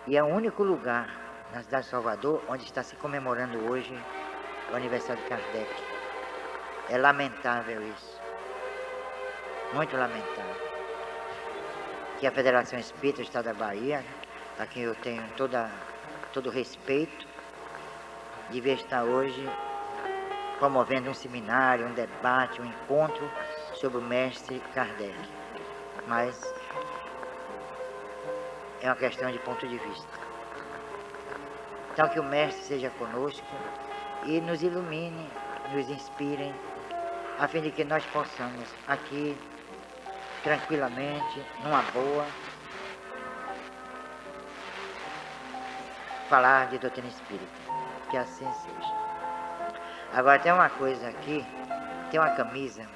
E é o único lugar na cidade de Salvador onde está se comemorando hoje o aniversário de Kardec. É lamentável isso. Muito lamentável. Que a Federação Espírita do Estado da Bahia, a quem eu tenho todo respeito, devia estar hoje promovendo um seminário, um debate, um encontro sobre o mestre Kardec. Mas é uma questão de ponto de vista. Então que o mestre seja conosco e nos ilumine, nos inspire, a fim de que nós possamos aqui, tranquilamente, numa boa, falar de doutrina espírita. Que assim seja. Agora tem uma coisa aqui, tem uma camisa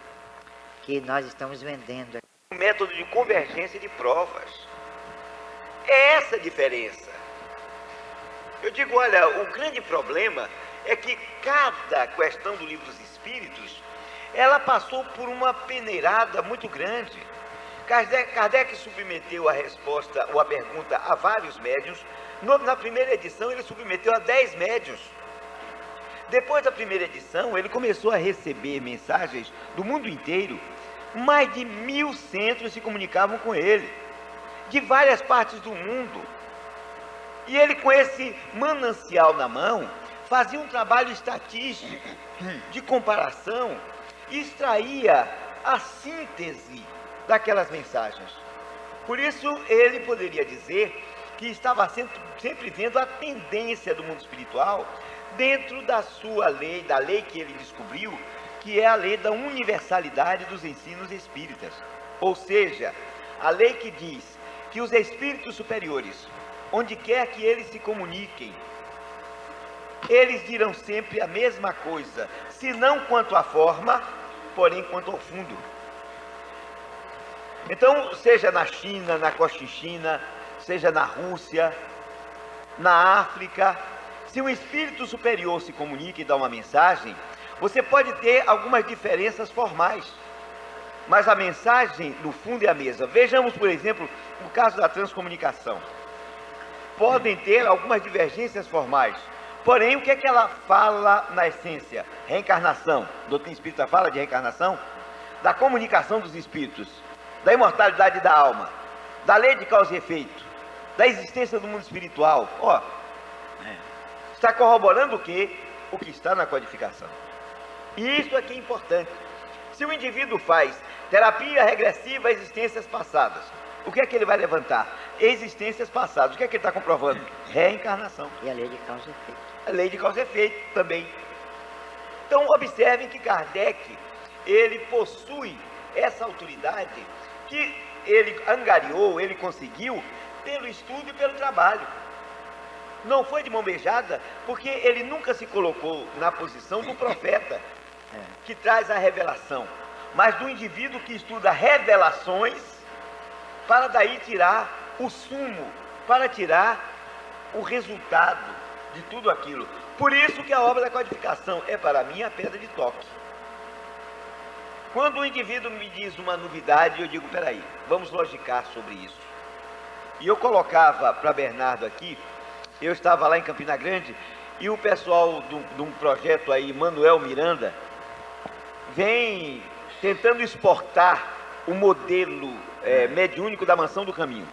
que nós estamos vendendo. O método de convergência de provas. É essa a diferença. Eu digo, olha, o grande problema é que cada questão do Livro dos Espíritos, ela passou por uma peneirada muito grande. Kardec submeteu a resposta ou a pergunta a vários médiuns. Na primeira edição ele submeteu a 10 médiuns. Depois da primeira edição ele começou a receber mensagens do mundo inteiro. Mais de 1000 centros se comunicavam com ele, de várias partes do mundo. E ele, com esse manancial na mão, fazia um trabalho estatístico, de comparação, e extraía a síntese daquelas mensagens. Por isso, ele poderia dizer que estava sempre vendo a tendência do mundo espiritual dentro da sua lei, da lei que ele descobriu, que é a lei da universalidade dos ensinos espíritas. Ou seja, a lei que diz que os espíritos superiores, onde quer que eles se comuniquem, eles dirão sempre a mesma coisa, se não quanto à forma, porém quanto ao fundo. Então, seja na China, na Cochinchina, seja na Rússia, na África, se um espírito superior se comunica e dá uma mensagem, você pode ter algumas diferenças formais, mas a mensagem, no fundo, é a mesma. Vejamos, por exemplo, o caso da transcomunicação. Podem ter algumas divergências formais, porém, o que é que ela fala na essência? Reencarnação. A doutrina espírita fala de reencarnação, da comunicação dos espíritos, da imortalidade da alma, da lei de causa e efeito, da existência do mundo espiritual. Está corroborando o quê? O que está na codificação. E isso aqui é importante. Se o indivíduo faz terapia regressiva a existências passadas, o que é que ele vai levantar? Existências passadas. O que é que ele está comprovando? Reencarnação. E a lei de causa e efeito. A lei de causa e efeito também. Então, observem que Kardec, ele possui essa autoridade que ele angariou, ele conseguiu pelo estudo e pelo trabalho. Não foi de mão beijada, porque ele nunca se colocou na posição do profeta, que traz a revelação, mas do indivíduo que estuda revelações, para daí tirar o sumo, para tirar o resultado de tudo aquilo. Por isso que a obra da codificação é, para mim, a pedra de toque. Quando o indivíduo me diz uma novidade, eu digo, peraí, vamos logicar sobre isso. E eu colocava para Bernardo aqui, eu estava lá em Campina Grande, e o pessoal de um projeto aí, Manuel Miranda, vem tentando exportar o modelo mediúnico da Mansão do Caminho.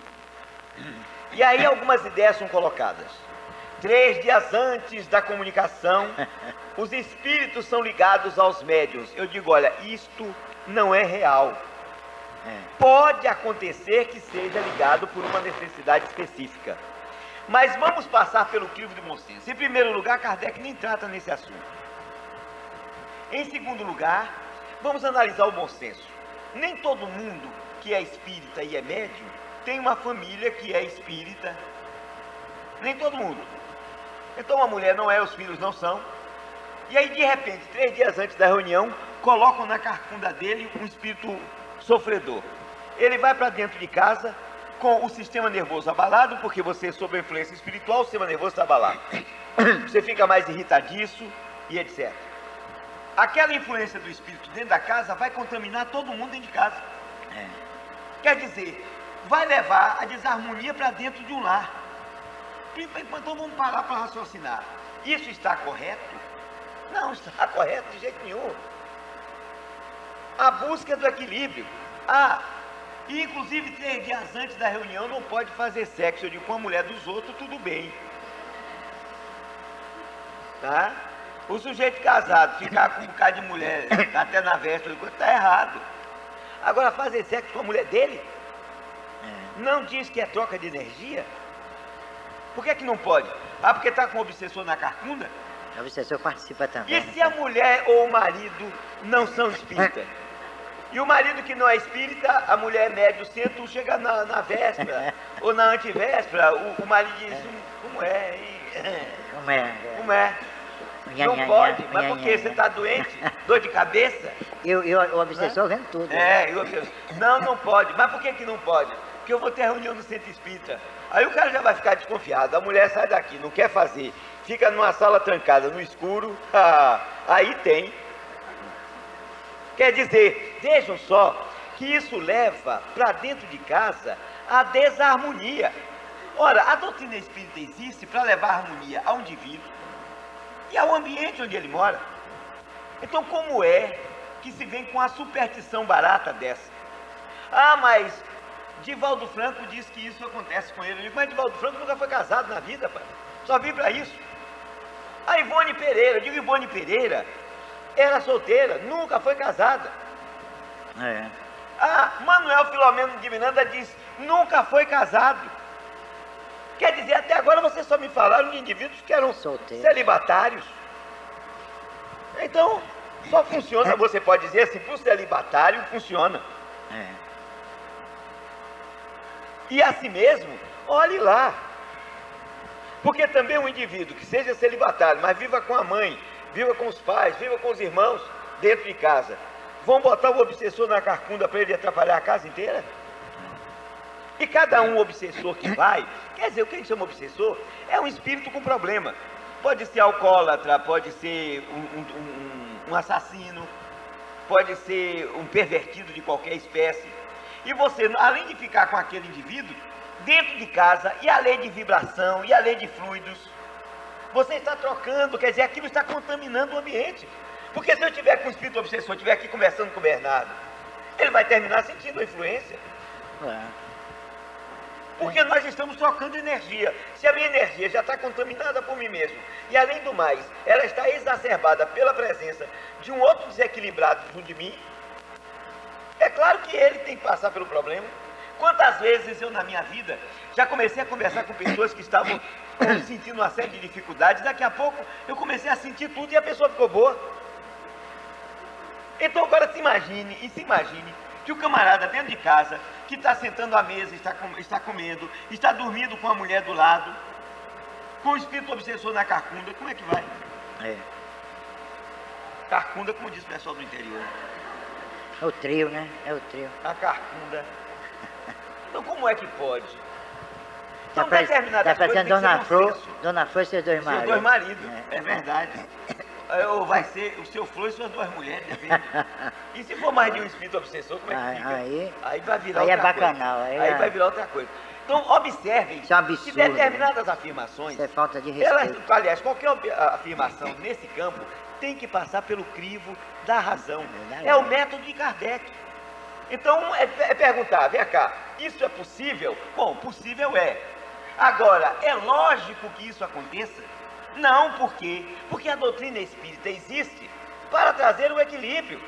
E aí algumas ideias são colocadas. 3 dias antes da comunicação, os espíritos são ligados aos médiuns. Eu digo, olha, isto não é real. Pode acontecer que seja ligado por uma necessidade específica. Mas vamos passar pelo crivo de bom senso. Em primeiro lugar, Kardec nem trata nesse assunto. Em segundo lugar, vamos analisar o bom senso. Nem todo mundo que é espírita e é médium tem uma família que é espírita. Nem todo mundo. Então uma mulher não é, os filhos não são. E aí, de repente, 3 dias antes da reunião, colocam na carcunda dele um espírito sofredor. Ele vai para dentro de casa com o sistema nervoso abalado, porque você, sob a influência espiritual, o sistema nervoso está abalado. Você fica mais irritadiço e etc. Aquela influência do espírito dentro da casa vai contaminar todo mundo dentro de casa. Quer dizer, vai levar a desarmonia para dentro de um lar. Então vamos parar para raciocinar. Isso está correto? Não está correto de jeito nenhum. A busca do equilíbrio. E inclusive 3 dias antes da reunião não pode fazer sexo. Eu digo, com a mulher dos outros, tudo bem. Tá? O sujeito casado ficar com um bocado de mulher até na véspera, está errado. Agora, fazer sexo com a mulher dele, não diz que é troca de energia? Por que não pode? Porque está com o obsessor na carcunda? O obsessor participa também. E se a mulher ou o marido não são espíritas? E o marido que não é espírita, a mulher é médio centro, chega na véspera ou na antivéspera, o marido diz, como é, hein? Como é? Não pode, mas por quê? Você está doente? Dor de cabeça? E o obsessor vendo tudo. Não pode. Mas por que não pode? Porque eu vou ter reunião no centro espírita. Aí o cara já vai ficar desconfiado. A mulher sai daqui, não quer fazer. Fica numa sala trancada, no escuro. Aí tem. Quer dizer, vejam só, que isso leva para dentro de casa a desarmonia. Ora, a doutrina espírita existe para levar harmonia ao indivíduo e ao ambiente onde ele mora. Então, como é que se vem com a superstição barata dessa? Mas Divaldo Franco diz que isso acontece com ele. Eu digo, mas Divaldo Franco nunca foi casado na vida, pai. Só vim para isso. A Ivone Pereira, eu digo, Ivone Pereira era solteira, nunca foi casada. Manuel Filomeno de Miranda diz, nunca foi casado. Quer dizer, até agora vocês só me falaram de indivíduos que eram celibatários. Então, só funciona, você pode dizer assim, para o celibatário funciona. E assim mesmo, olhe lá. Porque também um indivíduo que seja celibatário, mas viva com a mãe, viva com os pais, viva com os irmãos, dentro de casa, vão botar o obsessor na carcunda para ele atrapalhar a casa inteira? E cada um obsessor que vai, quer dizer, o que a gente chama obsessor é um espírito com problema. Pode ser alcoólatra, pode ser um assassino, pode ser um pervertido de qualquer espécie. E você, além de ficar com aquele indivíduo, dentro de casa, e a lei de vibração, e a lei de fluidos, você está trocando, quer dizer, aquilo está contaminando o ambiente. Porque se eu estiver com o espírito obsessor, estiver aqui conversando com o Bernardo, ele vai terminar sentindo a influência. Porque nós estamos trocando energia. Se a minha energia já está contaminada por mim mesmo, e além do mais, ela está exacerbada pela presença de um outro desequilibrado junto de mim, é claro que ele tem que passar pelo problema. Quantas vezes eu na minha vida já comecei a conversar com pessoas que estavam sentindo uma série de dificuldades, daqui a pouco eu comecei a sentir tudo e a pessoa ficou boa. Então agora se imagine que o camarada dentro de casa, que está sentando à mesa, está comendo, está dormindo com a mulher do lado, com o espírito obsessor na carcunda, como é que vai? Carcunda, como diz o pessoal do interior. É o trio, né? É o trio. A carcunda. Então como é que pode? Está parecendo Dona Flor e seus dois maridos. Seus dois maridos, é verdade. Ou vai ser o seu Flor e suas duas mulheres, depende. E se for mais de um espírito obsessor, como é que fica? Aí vai virar outra coisa. Bacanal. Aí vai virar outra coisa. Então, observem que determinadas afirmações... Isso é falta de respeito. Aliás, qualquer afirmação nesse campo tem que passar pelo crivo da razão. É o método de Kardec. Então, é perguntar, vem cá, isso é possível? Bom, possível é. Agora, é lógico que isso aconteça? Não, por quê? Porque a doutrina espírita existe para trazer o equilíbrio.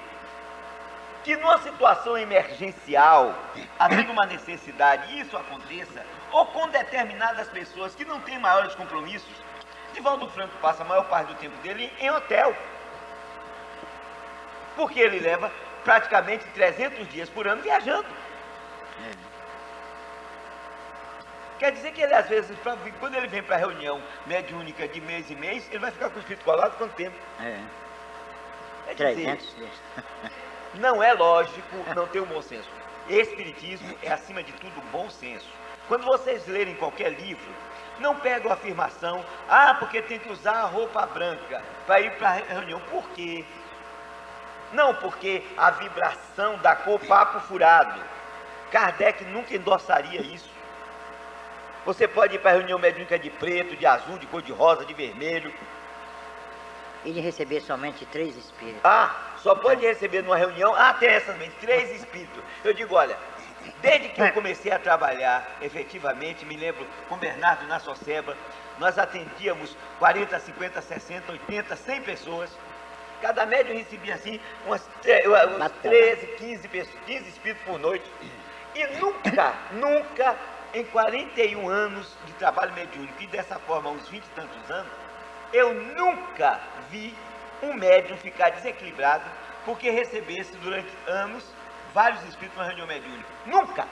Que numa situação emergencial, havendo uma necessidade, isso aconteça, ou com determinadas pessoas que não têm maiores compromissos. Divaldo Franco passa a maior parte do tempo dele em hotel. Porque ele leva praticamente 300 dias por ano viajando. Quer dizer que ele, às vezes, quando ele vem para a reunião mediúnica de mês em mês, ele vai ficar com o espírito colado quanto tempo? Quer dizer, não é lógico não ter um bom senso. Espiritismo é, acima de tudo, bom senso. Quando vocês lerem qualquer livro, não pegam a afirmação, porque tem que usar a roupa branca para ir para a reunião. Por quê? Não, porque a vibração da cor papo furado. Kardec nunca endossaria isso. Você pode ir para a reunião mediúnica de preto, de azul, de cor de rosa, de vermelho. E de receber somente 3 espíritos. Só pode receber numa reunião, tem essas mesmo, 3 espíritos. Eu digo, olha, desde que eu comecei a trabalhar efetivamente, me lembro com Bernardo na Soceba, nós atendíamos 40, 50, 60, 80, 100 pessoas. Cada médium recebia assim umas 13, 15 espíritos por noite. E nunca, em 41 anos de trabalho mediúnico, e dessa forma há uns 20 e tantos anos, eu nunca vi um médium ficar desequilibrado porque recebesse durante anos vários espíritos na reunião mediúnica. Nunca!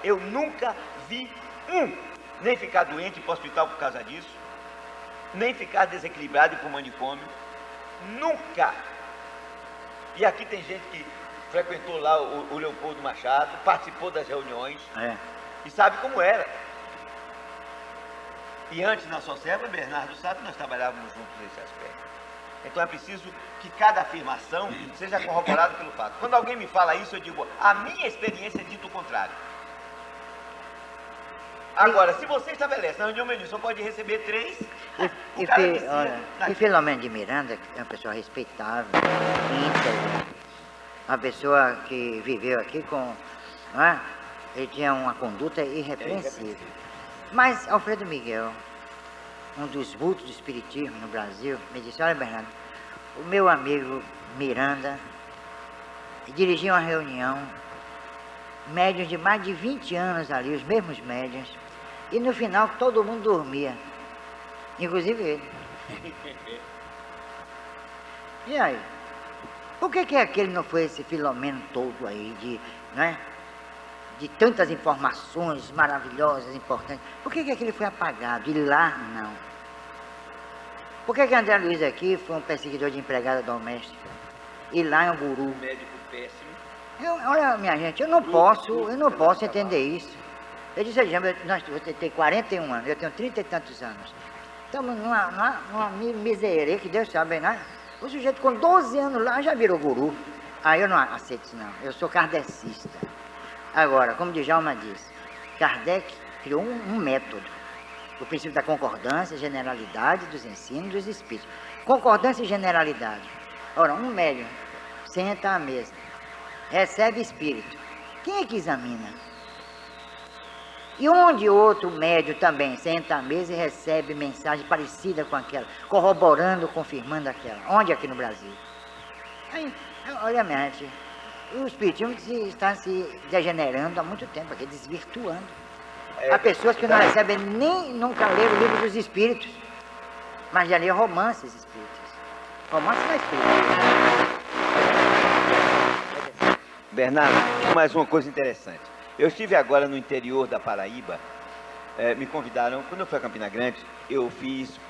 Eu nunca vi nem ficar doente para o hospital por causa disso, nem ficar desequilibrado e ir para o manicômio. Nunca! E aqui tem gente que frequentou lá o Leopoldo Machado, participou das reuniões e sabe como era. E antes na Soceba, Bernardo sabe, nós trabalhávamos juntos nesse aspecto. Então é preciso que cada afirmação seja corroborada pelo fato. Quando alguém me fala isso, eu digo, a minha experiência é dito o contrário. Agora, se você estabelece na reunião mediúnica, só pode receber 3, e Filomeno de Miranda, que é uma pessoa respeitável, íntegra, uma pessoa que viveu aqui com... ele tinha uma conduta irrepreensível. Mas Alfredo Miguel, um dos vultos do espiritismo no Brasil, me disse, olha Bernardo, o meu amigo Miranda dirigia uma reunião, médiuns de mais de 20 anos ali, os mesmos médiuns, e no final todo mundo dormia, inclusive ele. E aí? Por que aquele não foi esse Filomeno todo aí, de tantas informações maravilhosas, importantes? Por que aquele foi apagado e lá não? Por que André Luiz aqui foi um perseguidor de empregada doméstica e lá é um guru? Um médico péssimo. Olha, minha gente, eu não posso entender isso. Eu disse, você tem 41 anos, eu tenho 30 e tantos anos. Estamos numa miséria que Deus sabe, né? O sujeito com 12 anos lá já virou guru. Eu não aceito isso não, eu sou kardecista. Agora, como Djalma diz, Kardec criou um método, o princípio da concordância e generalidade dos ensinos dos espíritos. Concordância e generalidade. Ora, um médium senta à mesa, recebe espírito. Quem é que examina? E onde outro médium também senta à mesa e recebe mensagem parecida com aquela, corroborando, confirmando aquela? Onde aqui no Brasil? Aí, olha, minha gente, o espiritismo está se degenerando há muito tempo, aqui, desvirtuando. Há pessoas que não recebem nem nunca leram o livro dos espíritos, mas já leram romances espíritas. Romance não é espírita. Bernardo, mais uma coisa interessante. Eu estive agora no interior da Paraíba, me convidaram, quando eu fui a Campina Grande,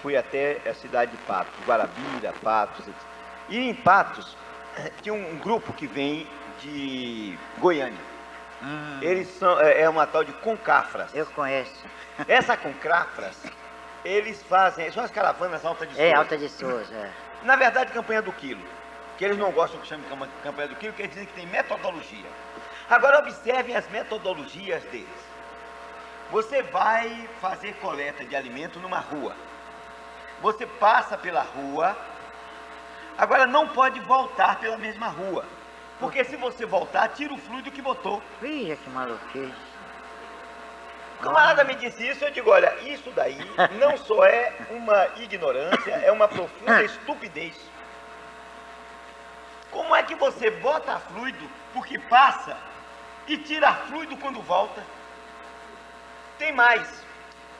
fui até a cidade de Patos, Guarabira, Patos, etc. E em Patos, tinha um grupo que vem de Goiânia. Eles são, uma tal de Concafras. Eu conheço. Essa Concafras, eles fazem, são as caravanas Alta de Souza. Alta de Souza, Na verdade, campanha do quilo, que eles não gostam que chame campanha do quilo, porque eles dizem que tem metodologia. Agora observem as metodologias deles. Você vai fazer coleta de alimento numa rua. Você passa pela rua, agora não pode voltar pela mesma rua. Porque se você voltar, tira o fluido que botou. Veja que maluquice. O camarada me disse isso, eu digo, olha, isso daí não só é uma ignorância, é uma profunda estupidez. Como é que você bota fluido porque passa e tira fluido quando volta? Tem mais.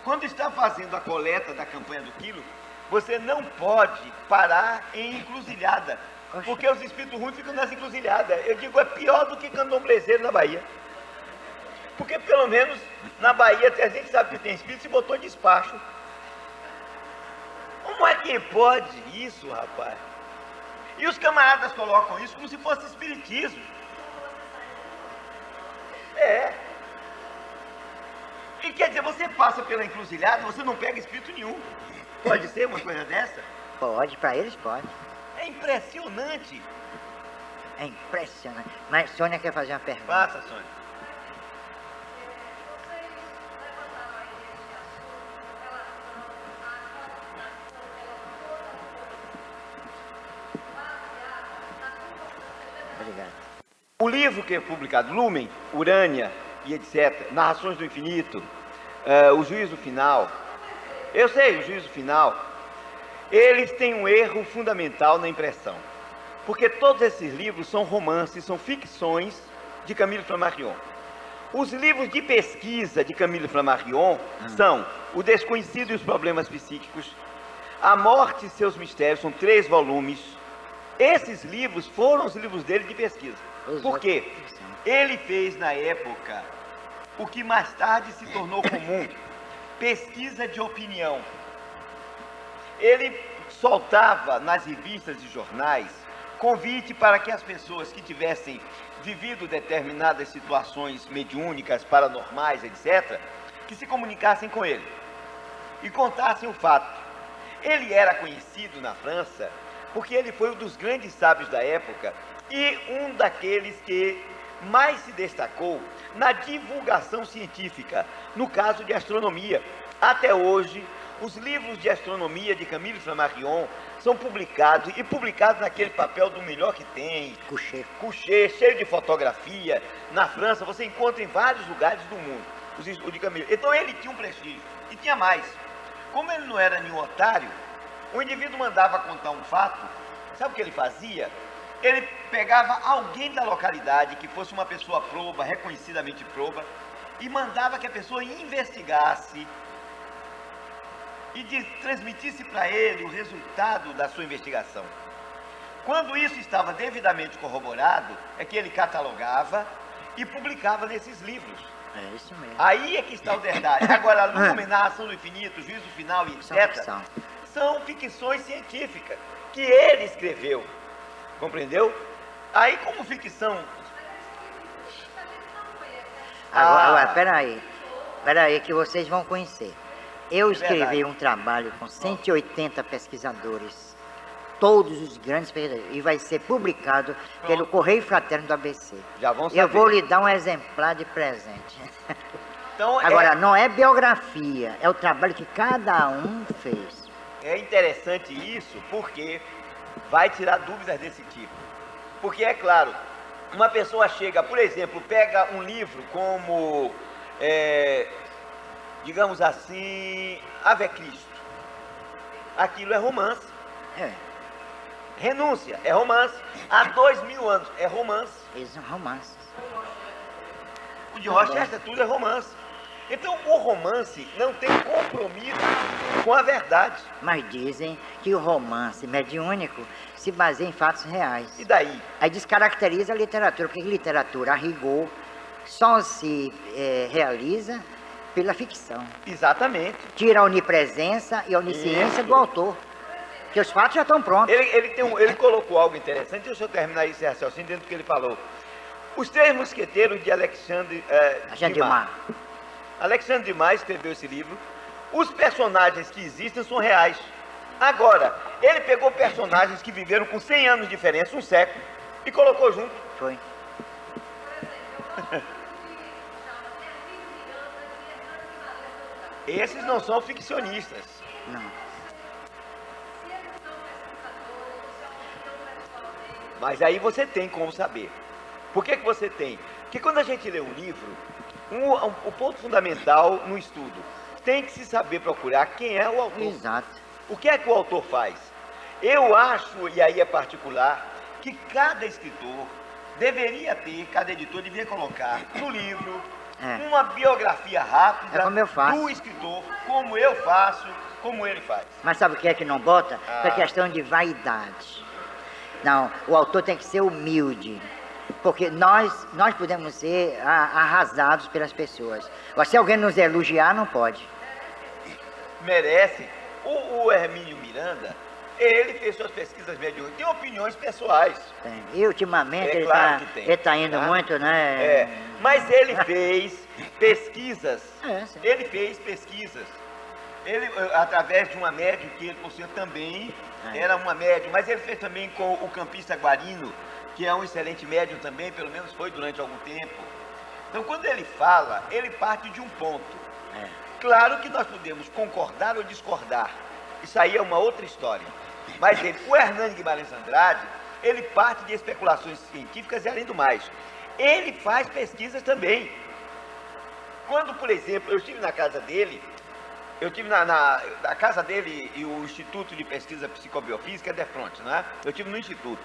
Quando está fazendo a coleta da campanha do quilo, você não pode parar em encruzilhada. Porque os espíritos ruins ficam nas encruzilhadas. Eu digo, é pior do que candomblezeiro na Bahia. Porque pelo menos na Bahia a gente sabe que tem espírito, se botou em despacho. Como é que pode isso, rapaz? E os camaradas colocam isso como se fosse espiritismo. E quer dizer, você passa pela encruzilhada, você não pega espírito nenhum. Pode ser uma coisa dessa? Pode, para eles pode. É impressionante. É impressionante. Mas Sônia quer fazer uma pergunta. Faça, Sônia. livro que é publicado, Lumen, Urânia e etc., Narrações do Infinito, O Juízo Final, eu sei, O Juízo Final, eles têm um erro fundamental na impressão. Porque todos esses livros são romances, são ficções de Camille Flammarion. Os livros de pesquisa de Camille Flammarion são O Desconhecido e os Problemas Psíquicos, A Morte e Seus Mistérios, são 3 volumes. Esses livros foram os livros dele de pesquisa. Por quê? Ele fez na época o que mais tarde se tornou comum, pesquisa de opinião. Ele soltava nas revistas e jornais convite para que as pessoas que tivessem vivido determinadas situações mediúnicas, paranormais, etc., que se comunicassem com ele e contassem o fato. Ele era conhecido na França porque ele foi um dos grandes sábios da época e um daqueles que mais se destacou na divulgação científica, no caso de astronomia. Até hoje, os livros de astronomia de Camille Flammarion são publicados, e publicados naquele papel do melhor que tem, couché, cheio de fotografia. Na França, você encontra em vários lugares do mundo, o de Camille. Então ele tinha um prestígio, e tinha mais. Como ele não era nenhum otário, o indivíduo mandava contar um fato, sabe o que ele fazia? Ele pegava alguém da localidade, que fosse uma pessoa proba, reconhecidamente proba, e mandava que a pessoa investigasse e transmitisse para ele o resultado da sua investigação. Quando isso estava devidamente corroborado, é que ele catalogava e publicava nesses livros. É isso mesmo. Aí é que está o verdade. Agora, Lumen, Narração do Infinito, Juízo Final e etc., são ficções científicas que ele escreveu. Compreendeu? Aí, como ficção... Agora, peraí, que vocês vão conhecer. Eu escrevi um trabalho com 180 pesquisadores, todos os grandes pesquisadores, e vai ser publicado pelo Correio Fraterno do ABC. Já vão saber. Eu vou lhe dar um exemplar de presente. Então, agora, não é biografia, é o trabalho que cada um fez. É interessante isso porque vai tirar dúvidas desse tipo. Porque, é claro, uma pessoa chega, por exemplo, pega um livro como... digamos assim, Ave Cristo. Aquilo é romance. Renúncia é romance. Há 2000 anos é romance. Eles são romances. O de Rochester tudo é romance. Então o romance não tem compromisso com a verdade. Mas dizem que o romance mediúnico se baseia em fatos reais. E daí? Aí descaracteriza a literatura, porque literatura, a rigor, só se realiza pela ficção. Exatamente. Tira a onipresença e a onisciência do autor. Porque os fatos já estão prontos. Ele colocou algo interessante, deixa eu terminar esse raciocínio dentro do que ele falou. Os Três Mosqueteiros de Alexandre Dumas. Alexandre Dumas escreveu esse livro. Os personagens que existem são reais. Agora, ele pegou personagens que viveram com 100 anos de diferença, um século, e colocou junto. Foi. Esses não são ficcionistas. Não. Mas aí você tem como saber. Por que você tem? Porque quando a gente lê um livro, o ponto fundamental no estudo, tem que se saber procurar quem é o autor. Exato. O que é que o autor faz? Eu acho, e aí é particular, que cada escritor deveria ter, cada editor deveria colocar no livro uma biografia rápida como eu faço. do escritor, como eu faço, como ele faz. Mas sabe o que é que não bota? É questão de vaidade. Não, o autor tem que ser humilde. Porque nós podemos ser arrasados pelas pessoas. Agora, se alguém nos elogiar, não pode. Merece. O Hermínio Miranda, ele fez suas pesquisas mediúnicas, tem opiniões pessoais. Tem. E ultimamente ele está indo muito, né? Mas ele fez pesquisas. Ele fez pesquisas. Ele, através de uma médium que ele possuía também, era uma médium, mas ele fez também com o campista Guarino, que é um excelente médium também, pelo menos foi durante algum tempo. Então, quando ele fala, ele parte de um ponto. Claro que nós podemos concordar ou discordar. Isso aí é uma outra história. Mas o Hernani Guimarães Andrade, ele parte de especulações científicas e, além do mais, ele faz pesquisas também. Quando, por exemplo, eu estive na casa dele, eu estive na casa dele e o Instituto de Pesquisa Psicobiofísica é Defronte, não é? Eu estive no Instituto.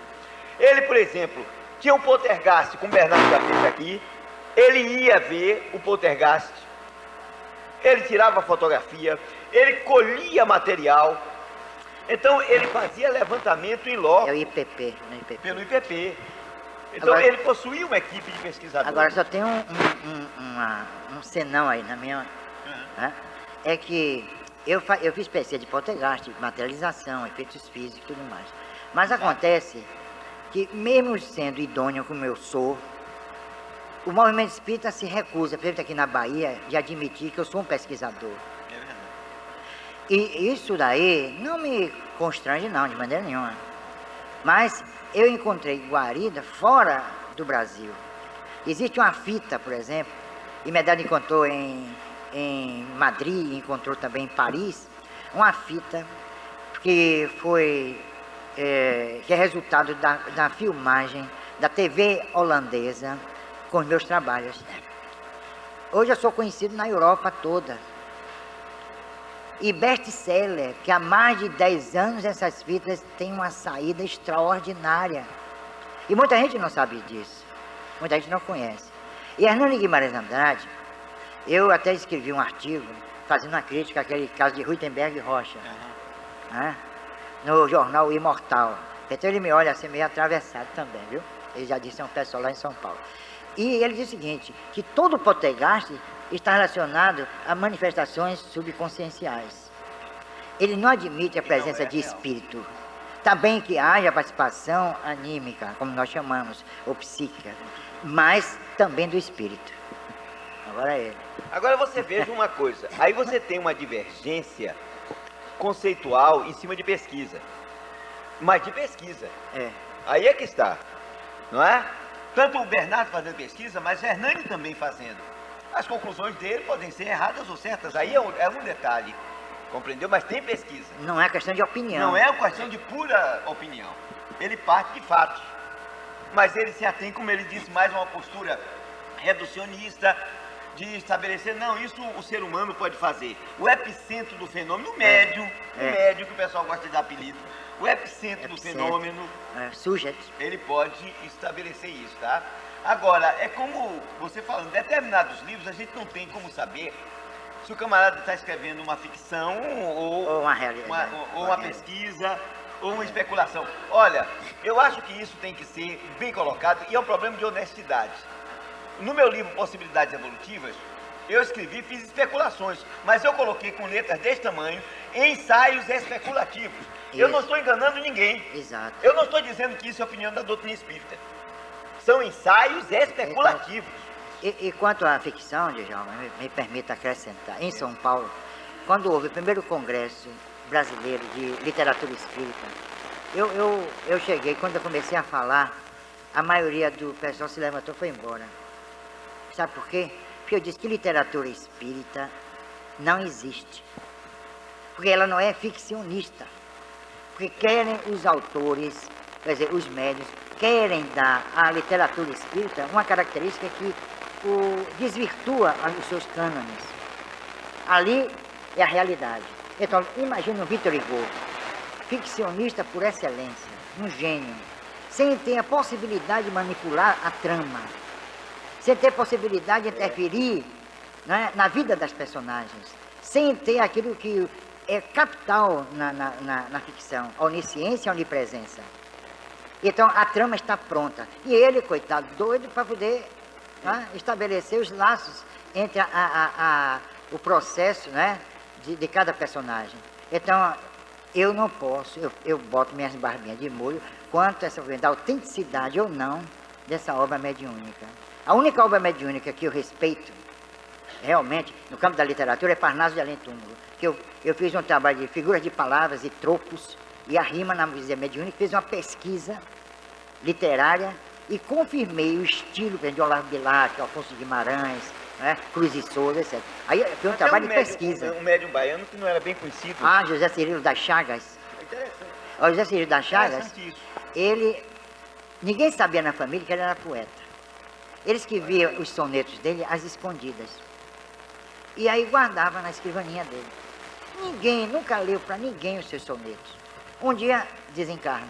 Ele, por exemplo, tinha um poltergeist com o Bernardo já fez aqui, ele ia ver o poltergeist, ele tirava fotografia, ele colhia material, então ele fazia levantamento em loco. É o IPP, no IPP. Pelo IPP. Então Agora, ele possuía uma equipe de pesquisadores. Agora só tem um senão aí na minha... Né? É que eu fiz pesquisa de poltergeist, materialização, efeitos físicos e tudo mais. Mas acontece que, mesmo sendo idôneo como eu sou, o movimento espírita se recusa, por exemplo, aqui na Bahia, de admitir que eu sou um pesquisador. É verdade. E isso daí não me constrange não, de maneira nenhuma. Mas eu encontrei guarida fora do Brasil. Existe uma fita, por exemplo, e Medardo encontrou em Madrid, encontrou também em Paris, uma fita que foi que é resultado da filmagem da TV holandesa com os meus trabalhos. Hoje eu sou conhecido na Europa toda. E best-seller, que há mais de 10 anos essas fitas têm uma saída extraordinária. E muita gente não sabe disso. Muita gente não conhece. E Hernani Guimarães Andrade, eu até escrevi um artigo fazendo uma crítica àquele caso de Rutenberg Rocha, né, no jornal Imortal. Então ele me olha assim meio atravessado também, viu? Ele já disse a um pessoal lá em São Paulo. E ele diz o seguinte, que todo poltergeist está relacionado a manifestações subconscienciais. Ele não admite a presença de espírito. Também que haja participação anímica, como nós chamamos, ou psíquica, mas também do espírito. Agora é ele. Agora você veja uma coisa, aí você tem uma divergência conceitual em cima de pesquisa. Mas de pesquisa. É. Aí é que está, não é? Tanto o Bernardo fazendo pesquisa, mas o Hernani também fazendo. As conclusões dele podem ser erradas ou certas, aí é um detalhe, compreendeu? Mas tem pesquisa. Não é questão de opinião. Não é uma questão de pura opinião. Ele parte de fatos. Mas ele se atém, como ele disse, mais a uma postura reducionista, de estabelecer, não, isso o ser humano pode fazer. O epicentro do fenômeno, o médium, que o pessoal gosta de dar apelido, o epicentro do fenômeno, sujeito, ele pode estabelecer isso, tá? Agora, é como você falando, determinados livros a gente não tem como saber se o camarada está escrevendo uma ficção ou uma realidade, ou uma pesquisa ou uma especulação. Olha, eu acho que isso tem que ser bem colocado e é um problema de honestidade. No meu livro Possibilidades Evolutivas, eu escrevi, fiz especulações, mas eu coloquei com letras desse tamanho, ensaios especulativos. Isso. Eu não estou enganando ninguém. Exato. Eu não estou dizendo que isso é opinião da doutrina espírita. São ensaios especulativos. E quanto à ficção, Djalma, me permita acrescentar, em São Paulo, quando houve o primeiro congresso brasileiro de literatura espírita, eu cheguei, quando eu comecei a falar, a maioria do pessoal se levantou e foi embora. Sabe por quê? Porque eu disse que literatura espírita não existe. Porque ela não é ficcionista. Porque querem os autores, quer dizer, os médios, querem dar à literatura espírita uma característica que desvirtua os seus cânones. Ali é a realidade. Então, imagina o Victor Hugo, ficcionista por excelência, um gênio, sem ter a possibilidade de manipular a trama, sem ter possibilidade de interferir, né, na vida das personagens, sem ter aquilo que é capital na ficção, a onisciência e a onipresença. Então a trama está pronta. E ele, coitado, doido para poder, né, estabelecer os laços entre o processo, né, de cada personagem. Então eu não posso, eu boto minhas barbinhas de molho quanto a essa da autenticidade ou não dessa obra mediúnica. A única obra mediúnica que eu respeito, realmente, no campo da literatura, é Parnaso de Além Túmulo. Que eu fiz um trabalho de figuras de palavras e tropos, e a rima na poesia mediúnica, fiz uma pesquisa literária e confirmei o estilo de Olavo Bilac, Alfonso Guimarães, né, Cruz e Souza, etc. Aí foi um trabalho de pesquisa. Um médium baiano que não era bem conhecido. Ah, José Cirilo das Chagas. Interessante. O José Cirilo das Chagas, isso. ninguém sabia na família que ele era poeta. Ele escrevia os sonetos dele às escondidas. E aí guardava na escrivaninha dele. Ninguém, nunca leu para ninguém os seus sonetos. Um dia desencarna.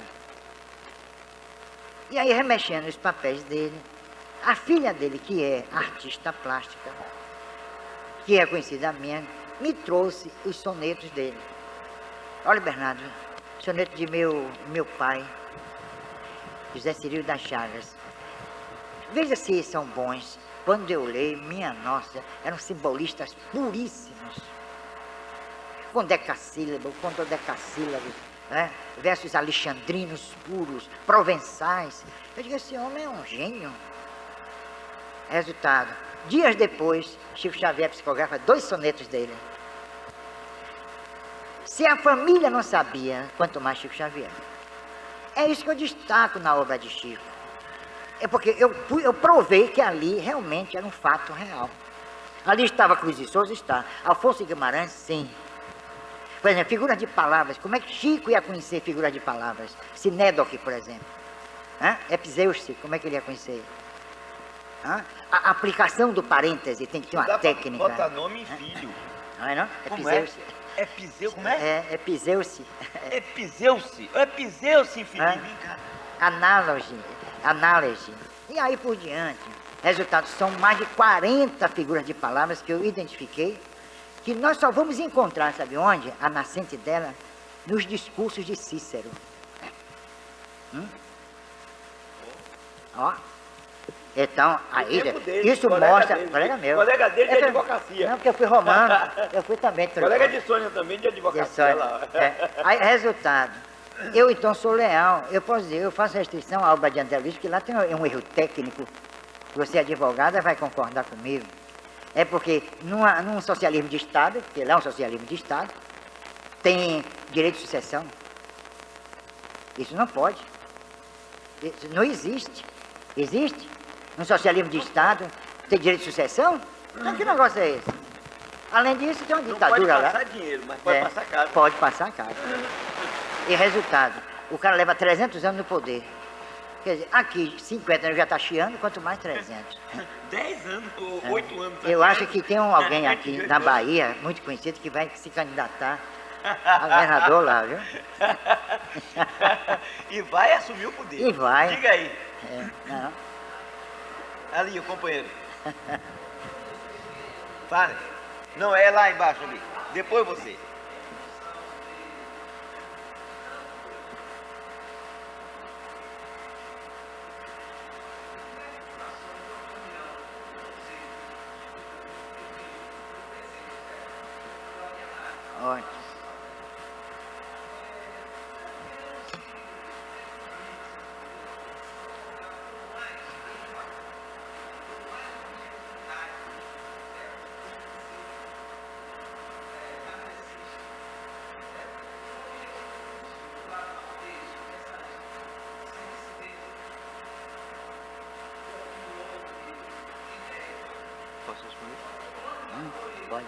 E aí, remexendo os papéis dele, a filha dele, que é artista plástica, que é conhecida minha, me trouxe os sonetos dele. Olha, Bernardo, soneto de meu pai, José Cirilo das Chagas. Veja se são bons. Quando eu leio, minha nossa, eram simbolistas puríssimos. Com decassílabo, com dodecassílabo, né? Versos alexandrinos puros, provençais. Eu digo, esse homem é um gênio. Resultado, dias depois, Chico Xavier psicografa 2 sonetos dele. Se a família não sabia, quanto mais Chico Xavier. É isso que eu destaco na obra de Chico. É porque eu provei que ali realmente era um fato real. Ali estava Cruz de Souza, está. Afonso Guimarães, sim. Por exemplo, figuras de palavras. Como é que Chico ia conhecer figuras de palavras? Sinédoque, por exemplo. Epizeuce, como é que ele ia conhecer? A aplicação do parêntese tem que ter uma técnica. Bota nome em filho. Não é não? Como Epizeuce. é? Epizeuce, como é? Epizeuce. Epizeuce. Epizeuce, filho. Vem cá. Análise. E aí por diante. Resultados, são mais de 40 figuras de palavras que eu identifiquei, que nós só vamos encontrar, sabe onde? A nascente dela, nos discursos de Cícero. Ó. Então, aí, isso mostra... Colega meu. Colega dele de advocacia. Não, porque eu fui romano, eu fui também... Colega de Sônia também de advocacia lá. Aí, resultado, eu então sou leal, eu posso dizer, eu faço restrição à obra de André Luiz, que lá tem um erro técnico, você advogada vai concordar comigo. É porque num socialismo de Estado, que lá é um socialismo de Estado, tem direito de sucessão. Isso não pode. Isso não existe. Existe? No socialismo de Estado, tem direito de sucessão? Então que negócio é esse? Além disso, tem uma ditadura lá. Não pode passar dinheiro, mas pode passar casa. Pode passar casa. E resultado, o cara leva 300 anos no poder. Quer dizer, aqui 50 anos já está chiando, quanto mais 300. 10 anos, ou 8 anos. Eu acho que tem alguém aqui na Bahia, muito conhecido, que vai se candidatar a governador lá, viu? E vai assumir o poder. E vai. Diga aí. Não. Ali, o companheiro. Fale. Não, é lá embaixo ali. Depois você. Olha. Posso responder? Pode.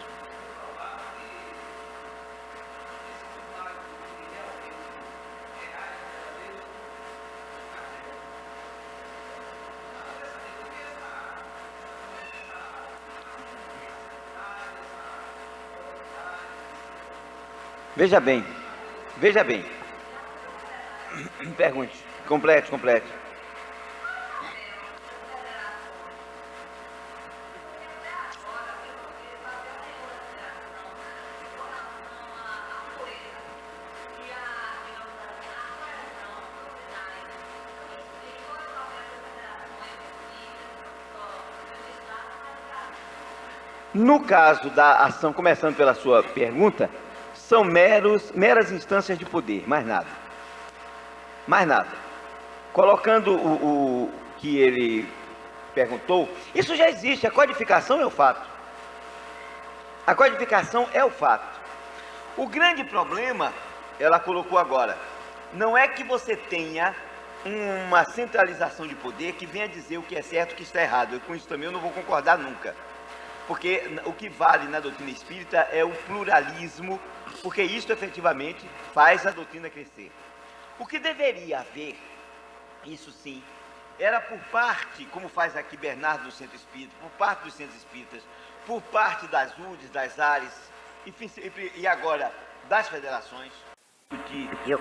Veja bem. Veja bem. Pergunte. Complete. No caso da ação, começando pela sua pergunta, são meras instâncias de poder, mais nada. Mais nada. Colocando o que ele perguntou, isso já existe, a codificação é o fato. A codificação é o fato. O grande problema, ela colocou agora, não é que você tenha uma centralização de poder que venha dizer o que é certo e o que está errado. Eu, com isso também eu não vou concordar nunca. Porque o que vale na doutrina espírita é o pluralismo, porque isso efetivamente faz a doutrina crescer. O que deveria haver, isso sim, era por parte, como faz aqui Bernardo no Centro Espírita, por parte dos centros espíritas, por parte das UDES, das ARES, enfim, e agora das federações,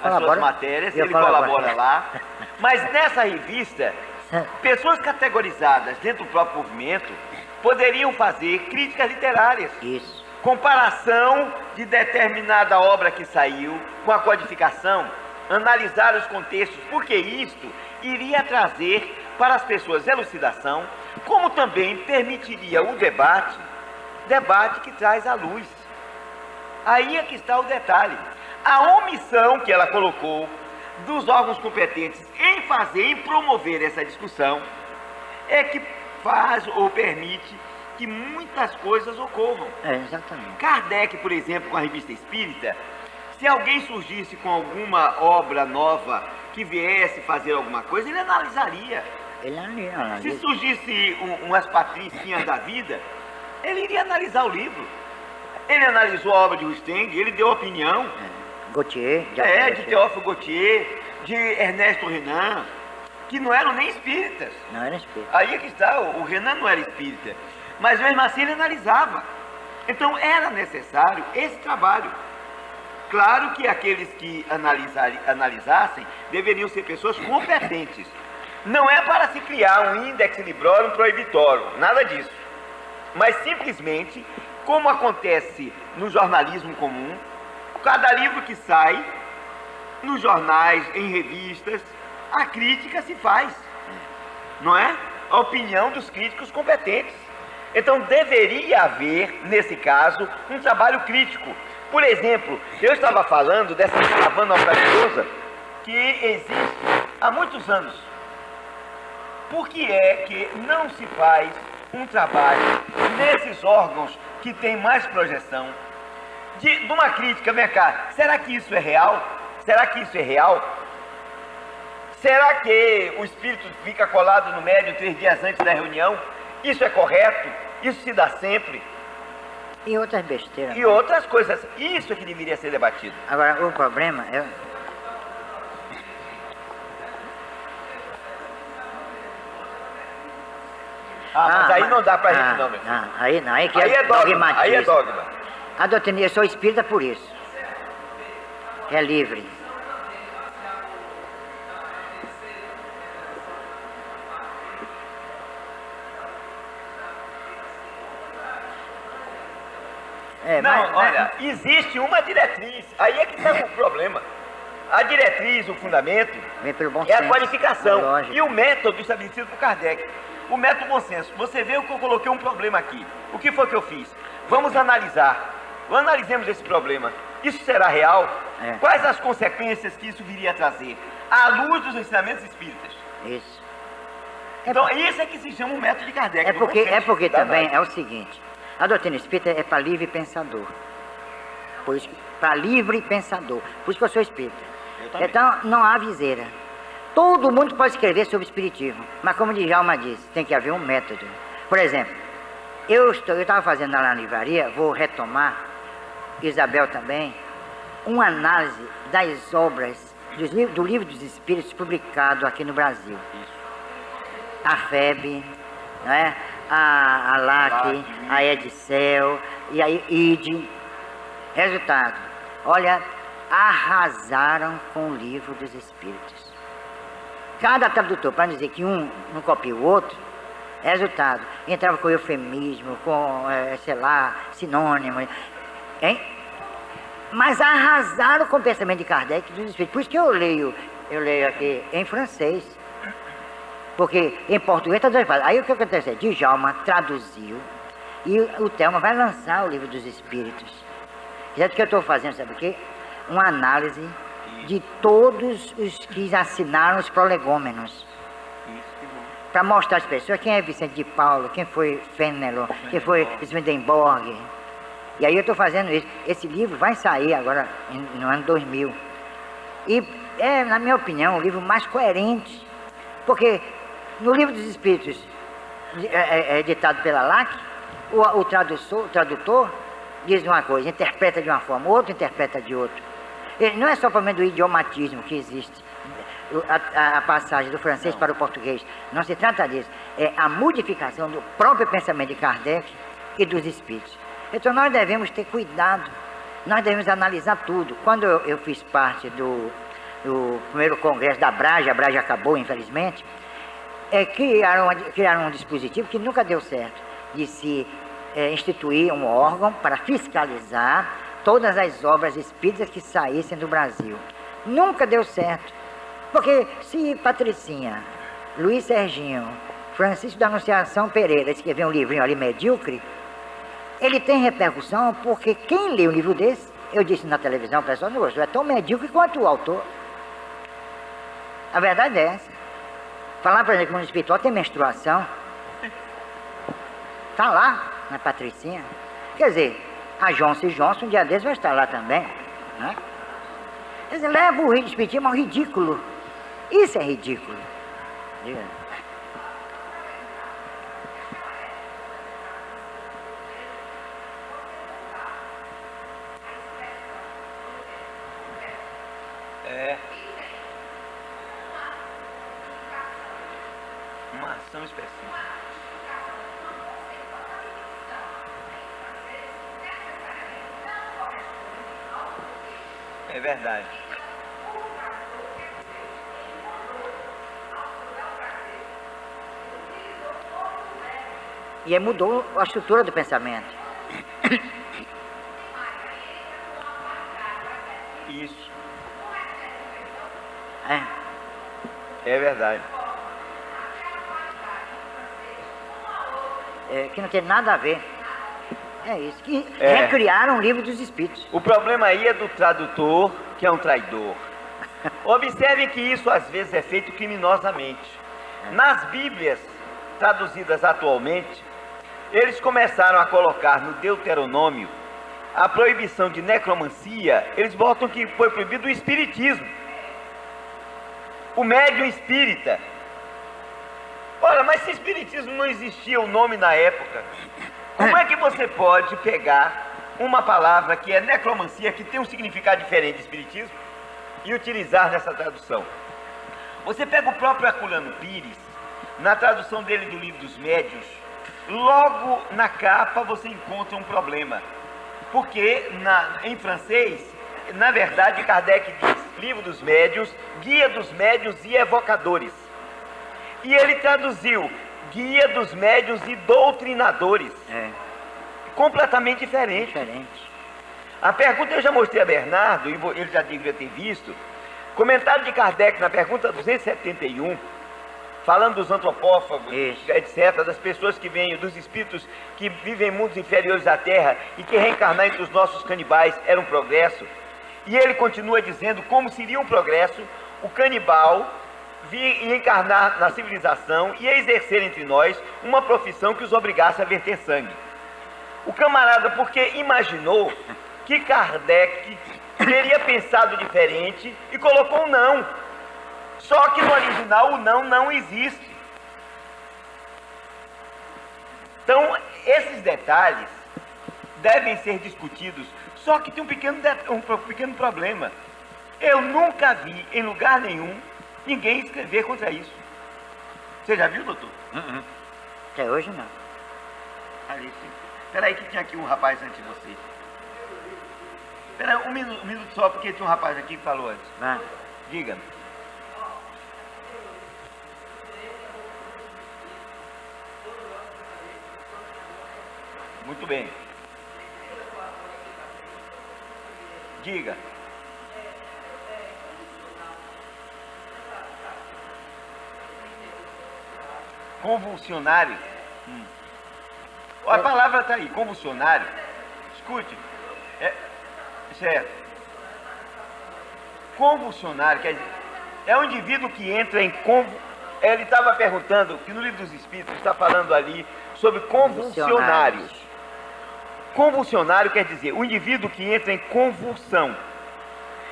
as suas matérias, ele colabora lá. Mas nessa revista, pessoas categorizadas dentro do próprio movimento poderiam fazer críticas literárias. Isso. Comparação de determinada obra que saiu com a codificação, analisar os contextos, porque isto iria trazer para as pessoas elucidação, como também permitiria o debate que traz à luz. Aí é que está o detalhe. A omissão que ela colocou dos órgãos competentes em fazer, em promover essa discussão, é que faz ou permite que muitas coisas ocorram. Exatamente. Kardec, por exemplo, com a Revista Espírita, se alguém surgisse com alguma obra nova que viesse fazer alguma coisa, ele analisaria. Ele analisa. Se surgisse umas patricinhas da vida, ele iria analisar o livro. Ele analisou a obra de Rusteng, ele deu opinião. Gautier. De Teófilo Gautier, de Ernesto Renan, que não eram nem espíritas. Não era espírita. Aí é que está, o Renan não era espírita. Mas mesmo assim ele analisava. Então era necessário esse trabalho. Claro que aqueles que analisassem deveriam ser pessoas competentes. Não é para se criar um index librorum prohibitorum, nada disso. Mas simplesmente, como acontece no jornalismo comum, cada livro que sai, nos jornais, em revistas, a crítica se faz, não é? A opinião dos críticos competentes. Então deveria haver, nesse caso, um trabalho crítico. Por exemplo, eu estava falando dessa caravana audaciosa que existe há muitos anos. Por que é que não se faz um trabalho nesses órgãos que têm mais projeção, de uma crítica? Vem cá, será que isso é real? Será que isso é real? Será que o espírito fica colado no médium 3 dias antes da reunião? Isso é correto? Isso se dá sempre? E outras besteiras. E outras coisas. Isso é que deveria ser debatido. Agora, o problema é... mas aí não dá pra gente não, meu filho. Aí não, aí que aí é dogma. Aí é dogma. A doutrina, eu sou espírita por isso. É livre. Olha, existe uma diretriz, aí é que está o problema. A diretriz, o fundamento, é a qualificação e o método estabelecido por Kardec. O método bom senso. Você vê que eu coloquei um problema aqui. O que foi que eu fiz? Vamos analisar. Analisemos esse problema. Isso será real? Quais as consequências que isso viria a trazer? À luz dos ensinamentos espíritas. Isso. Então, isso é que se chama o método de Kardec. É porque também é o seguinte. A doutrina espírita é para livre pensador. Por isso, para livre pensador. Por isso que eu sou espírita. Então, não há viseira. Todo mundo pode escrever sobre espiritismo. Mas como o Djalma disse, tem que haver um método. Por exemplo, eu estava fazendo lá na livraria, vou retomar, Isabel também, uma análise das obras do Livro dos Espíritos publicado aqui no Brasil. A FEB, não é? A LAC, a Edicel e a ID. Resultado, olha, arrasaram com o Livro dos Espíritos. Cada tradutor, para dizer que um não copia o outro, resultado, entrava com eufemismo, com, sei lá, sinônimo, hein? Mas arrasaram com o pensamento de Kardec dos Espíritos. Por isso que eu leio aqui em francês. Porque em português está dois. Aí o que acontece? Djalma traduziu e o Thelma vai lançar o Livro dos Espíritos. Já que eu estou fazendo, sabe o quê? Uma análise de todos os que assinaram os prolegômenos. Para mostrar às pessoas quem é Vicente de Paulo, quem foi Fénelon, quem foi Swedenborg. E aí eu estou fazendo isso. Esse livro vai sair agora no ano 2000. E é, na minha opinião, o livro mais coerente. Porque no Livro dos Espíritos, editado pela LAC, o tradutor diz uma coisa, interpreta de uma forma, o outro interpreta de outra. Não é só o problema do idiomatismo que existe. a passagem do francês para o português. Não se trata disso. É a modificação do próprio pensamento de Kardec e dos espíritos. Então nós devemos ter cuidado, nós devemos analisar tudo. Quando eu fiz parte do primeiro congresso da Abrage, a Abrage acabou, infelizmente, criaram um dispositivo que nunca deu certo, de se instituir um órgão para fiscalizar todas as obras espíritas que saíssem do Brasil. Nunca deu certo, porque se Patricinha, Luiz Serginho, Francisco da Anunciação Pereira escrever um livrinho ali medíocre, ele tem repercussão porque quem lê um livro desse, eu disse na televisão, o pessoal não gostou, é tão medíocre quanto o autor. A verdade é essa. Falar, por exemplo, que o mundo espiritual tem menstruação, está lá na Patricinha. Quer dizer, a Johnson um dia desses vai estar lá também, né? Quer dizer, leva o espiritismo ao ridículo. Isso é ridículo. Diga. Uma ação específica. É verdade. E aí mudou a estrutura do pensamento. Isso. É verdade. Que não tem nada a ver. É isso, que recriaram o livro dos espíritos. O problema aí é do tradutor, que é um traidor. Observem que isso às vezes é feito criminosamente. Nas Bíblias traduzidas atualmente, eles começaram a colocar no Deuteronômio a proibição de necromancia. Eles botam que foi proibido o espiritismo, o médium espírita. Ora, mas se espiritismo não existia o nome na época, como é que você pode pegar uma palavra que é necromancia, que tem um significado diferente de espiritismo, e utilizar nessa tradução? Você pega o próprio Herculano Pires, na tradução dele do Livro dos Médiuns, logo na capa você encontra um problema, porque em francês, na verdade, Kardec diz Livro dos Médiuns, Guia dos Médiuns e Evocadores, e ele traduziu Guia dos Médiuns e Doutrinadores. Completamente diferente. A pergunta eu já mostrei a Bernardo, e ele já devia ter visto. Comentário de Kardec na pergunta 271, falando dos antropófagos, etc., das pessoas que vêm, dos espíritos que vivem em mundos inferiores à Terra e que reencarnar entre os nossos canibais era um progresso. E ele continua dizendo como seria um progresso o canibal vir e encarnar na civilização e exercer entre nós uma profissão que os obrigasse a verter sangue. O camarada, porque imaginou que Kardec teria pensado diferente e colocou um não. Só que no original o não existe. Então, esses detalhes devem ser discutidos, só que tem um pequeno problema. Eu nunca vi em lugar nenhum ninguém escrever contra isso. Você já viu, doutor? Até hoje não. Ali, sim. Espera aí que tinha aqui um rapaz antes de você. Espera aí, um minuto só, porque tinha um rapaz aqui que falou antes. Diga. Muito bem. Diga. Convulsionário. A palavra está aí, convulsionário. Escute. Certo. Convulsionário, quer dizer, é um indivíduo que entra em Ele estava perguntando, que no Livro dos Espíritos está falando ali sobre convulsionários. Convulsionário quer dizer o indivíduo que entra em convulsão.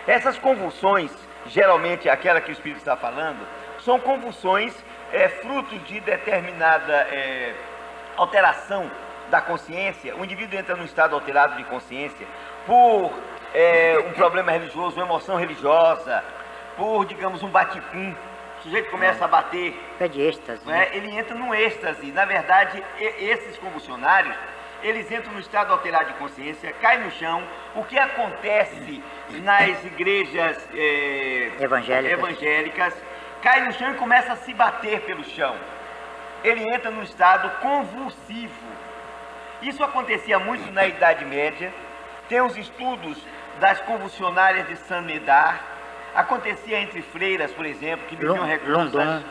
Essas convulsões, geralmente aquela que o Espírito está falando, são convulsões fruto de determinada alteração da consciência. O indivíduo entra num estado alterado de consciência por um problema religioso, uma emoção religiosa, por, digamos, um baticum. O sujeito começa a bater. É de êxtase. Né? Ele entra num êxtase. Na verdade, esses convulsionários, eles entram no estado alterado de consciência, caem no chão. O que acontece nas igrejas evangélicas, cai no chão e começa a se bater pelo chão. Ele entra num estado convulsivo. Isso acontecia muito na Idade Média. Tem os estudos das convulsionárias de Saint-Médard. Acontecia entre freiras, por exemplo, que viviam reclusas.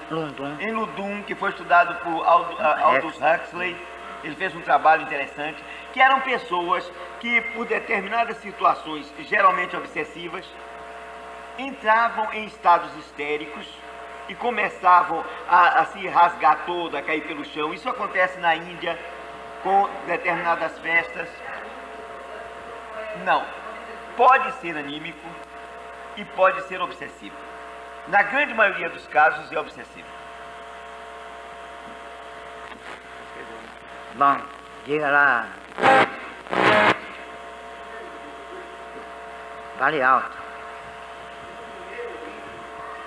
Em Ludum, que foi estudado por Aldous Huxley. Ele fez um trabalho interessante, que eram pessoas que, por determinadas situações, geralmente obsessivas, entravam em estados histéricos e começavam a se rasgar toda, a cair pelo chão. Isso acontece na Índia, com determinadas festas. Não. Pode ser anímico e pode ser obsessivo. Na grande maioria dos casos é obsessivo. Bom, diga lá. Vale alto.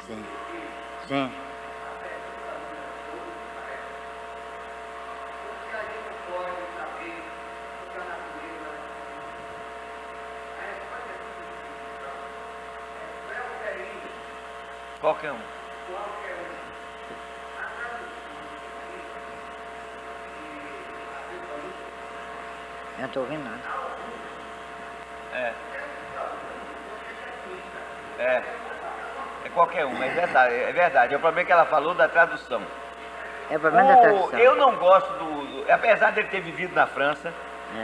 Sim. Sim. Qualquer um. Eu não estou ouvindo nada. É qualquer um, é verdade. É o problema que ela falou da tradução. É o problema da tradução. Eu não gosto apesar dele ter vivido na França,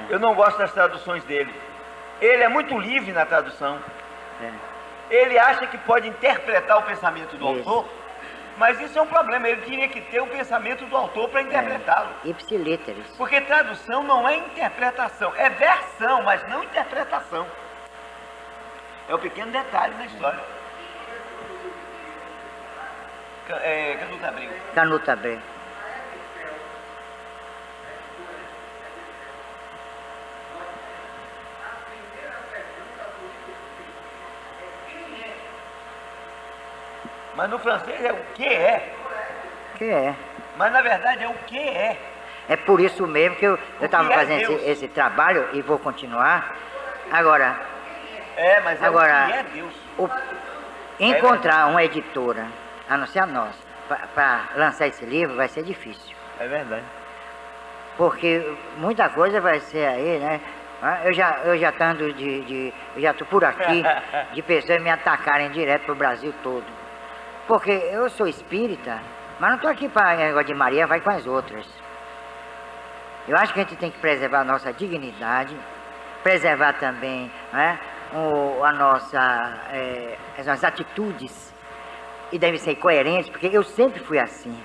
eu não gosto das traduções dele. Ele é muito livre na tradução. Ele acha que pode interpretar o pensamento do autor, mas isso é um problema. Ele teria que ter o pensamento do autor para interpretá-lo. Ipsilíteris. Porque tradução não é interpretação, é versão, mas não interpretação. É um pequeno detalhe na história. Canuto Abreu. Canuto Abreu. Mas no francês é o que é. Que é. Mas na verdade é o que é. É por isso mesmo que eu estava fazendo esse trabalho e vou continuar. Agora. Mas agora, o que é Deus. Encontrar uma editora, a não ser a nossa, para lançar esse livro vai ser difícil. É verdade. Porque muita coisa vai ser aí, né? Eu já estando eu já estou por aqui de pessoas me atacarem direto para o Brasil todo. Porque eu sou espírita, mas não estou aqui para negócio de Maria, vai com as outras. Eu acho que a gente tem que preservar a nossa dignidade, preservar também, né, as nossas atitudes, e devem ser coerentes, porque eu sempre fui assim.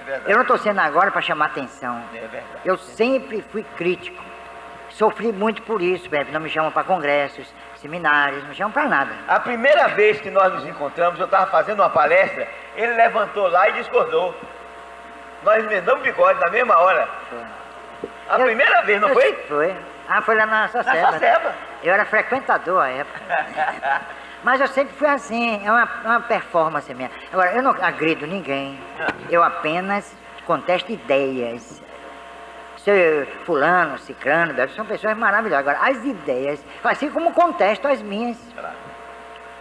É verdade. Eu não estou sendo agora para chamar atenção. É verdade. Eu sempre fui crítico. Sofri muito por isso, não me chamam para congressos, seminários, não me chamam para nada. A primeira vez que nós nos encontramos, eu estava fazendo uma palestra, ele levantou lá e discordou. Nós emendamos o bigode na mesma hora. Foi. Primeira vez, não foi? Foi. Foi lá na Saceba. Na Saceba. Eu era frequentador à época. Mas eu sempre fui assim, é uma performance minha. Agora, eu não agrido ninguém, eu apenas contesto ideias. Ser fulano, cicrano, são pessoas maravilhosas. Agora, as ideias, assim como contesto as minhas. Claro.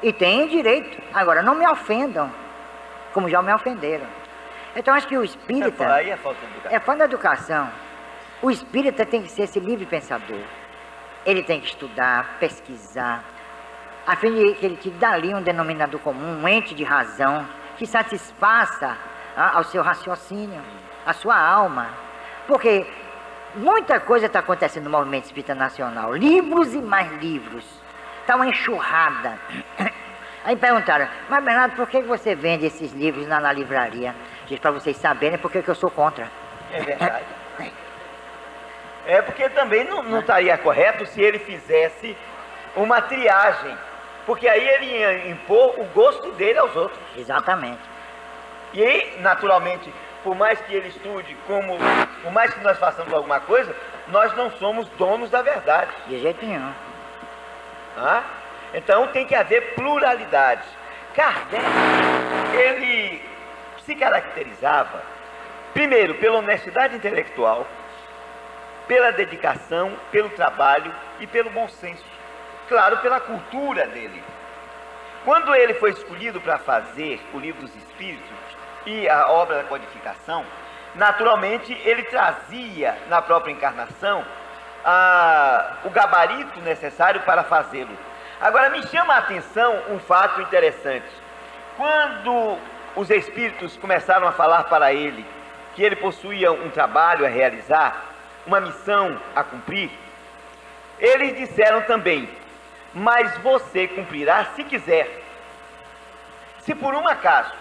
E têm direito. Agora, não me ofendam, como já me ofenderam. Então, acho que o espírita... Aí é falta de educação. É falta de educação. O espírita tem que ser esse livre pensador. Ele tem que estudar, pesquisar, a fim de que ele te dali um denominador comum, um ente de razão, que satisfaça ao seu raciocínio, à sua alma. Porque muita coisa está acontecendo no movimento espírita nacional. Livros e mais livros. Está uma enxurrada. Aí perguntaram, mas Bernardo, por que você vende esses livros na livraria? Diz para vocês saberem porque que eu sou contra. É verdade. É porque também não estaria correto se ele fizesse uma triagem. Porque aí ele ia impor o gosto dele aos outros. Exatamente. E aí, naturalmente, por mais que ele estude, por mais que nós façamos alguma coisa, nós não somos donos da verdade. De jeito nenhum. Então tem que haver pluralidade. Kardec, ele se caracterizava, primeiro, pela honestidade intelectual, pela dedicação, pelo trabalho e pelo bom senso. Claro, pela cultura dele. Quando ele foi escolhido para fazer o Livro dos Espíritos e a obra da codificação, naturalmente ele trazia na própria encarnação o gabarito necessário para fazê-lo. Agora, me chama a atenção um fato interessante. Quando os espíritos começaram a falar para ele que ele possuía um trabalho a realizar, uma missão a cumprir, eles disseram também: mas você cumprirá se quiser. Se por um acaso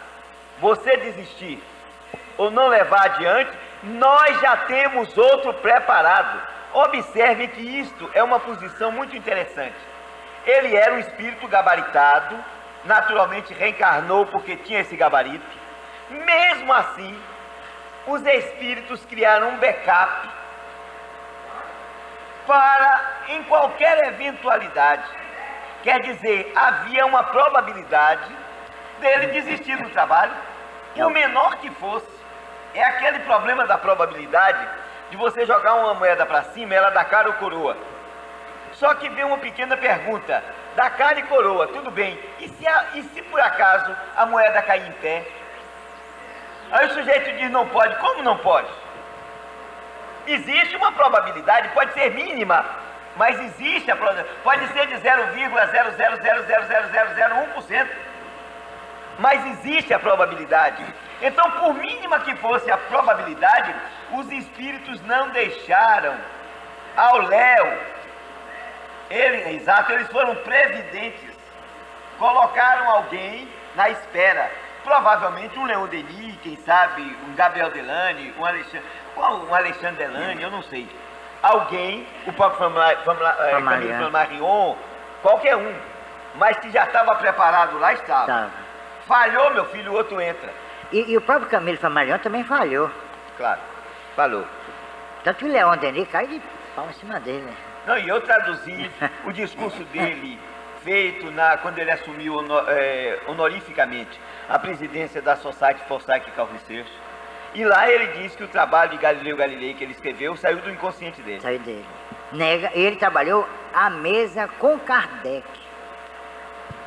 você desistir ou não levar adiante, nós já temos outro preparado. Observe que isto é uma posição muito interessante. Ele era um espírito gabaritado, naturalmente reencarnou porque tinha esse gabarito. Mesmo assim, os espíritos criaram um backup para, em qualquer eventualidade, quer dizer, havia uma probabilidade dele desistir do trabalho, o menor que fosse. É aquele problema da probabilidade de você jogar uma moeda para cima, ela dá cara ou coroa. Só que vem uma pequena pergunta: dá cara e coroa, tudo bem, e se por acaso a moeda cair em pé? Aí o sujeito diz: não pode. Como não pode? Existe uma probabilidade, pode ser mínima, mas existe a probabilidade. Pode ser de 0,000000001%, mas existe a probabilidade. Então, por mínima que fosse a probabilidade, os espíritos não deixaram ao léu. Eles foram previdentes. Colocaram alguém na espera. Provavelmente um Leon Denis, quem sabe, um Gabriel Delane, um Alexandre Delane, eu não sei. Alguém, o próprio Camille Flammarion, qualquer um, mas que já estava preparado lá, estava. Tá. Falhou, meu filho, o outro entra. E o próprio Camille Flammarion também falhou. Claro, falou. Tanto que o Leon Denis cai de pau em cima dele. Não, e eu traduzi o discurso dele, feito quando ele assumiu honorificamente a presidência da Society for Psychical Research. E lá ele diz que o trabalho de Galileu Galilei que ele escreveu saiu do inconsciente dele. Saiu dele. Ele trabalhou à mesa com Kardec.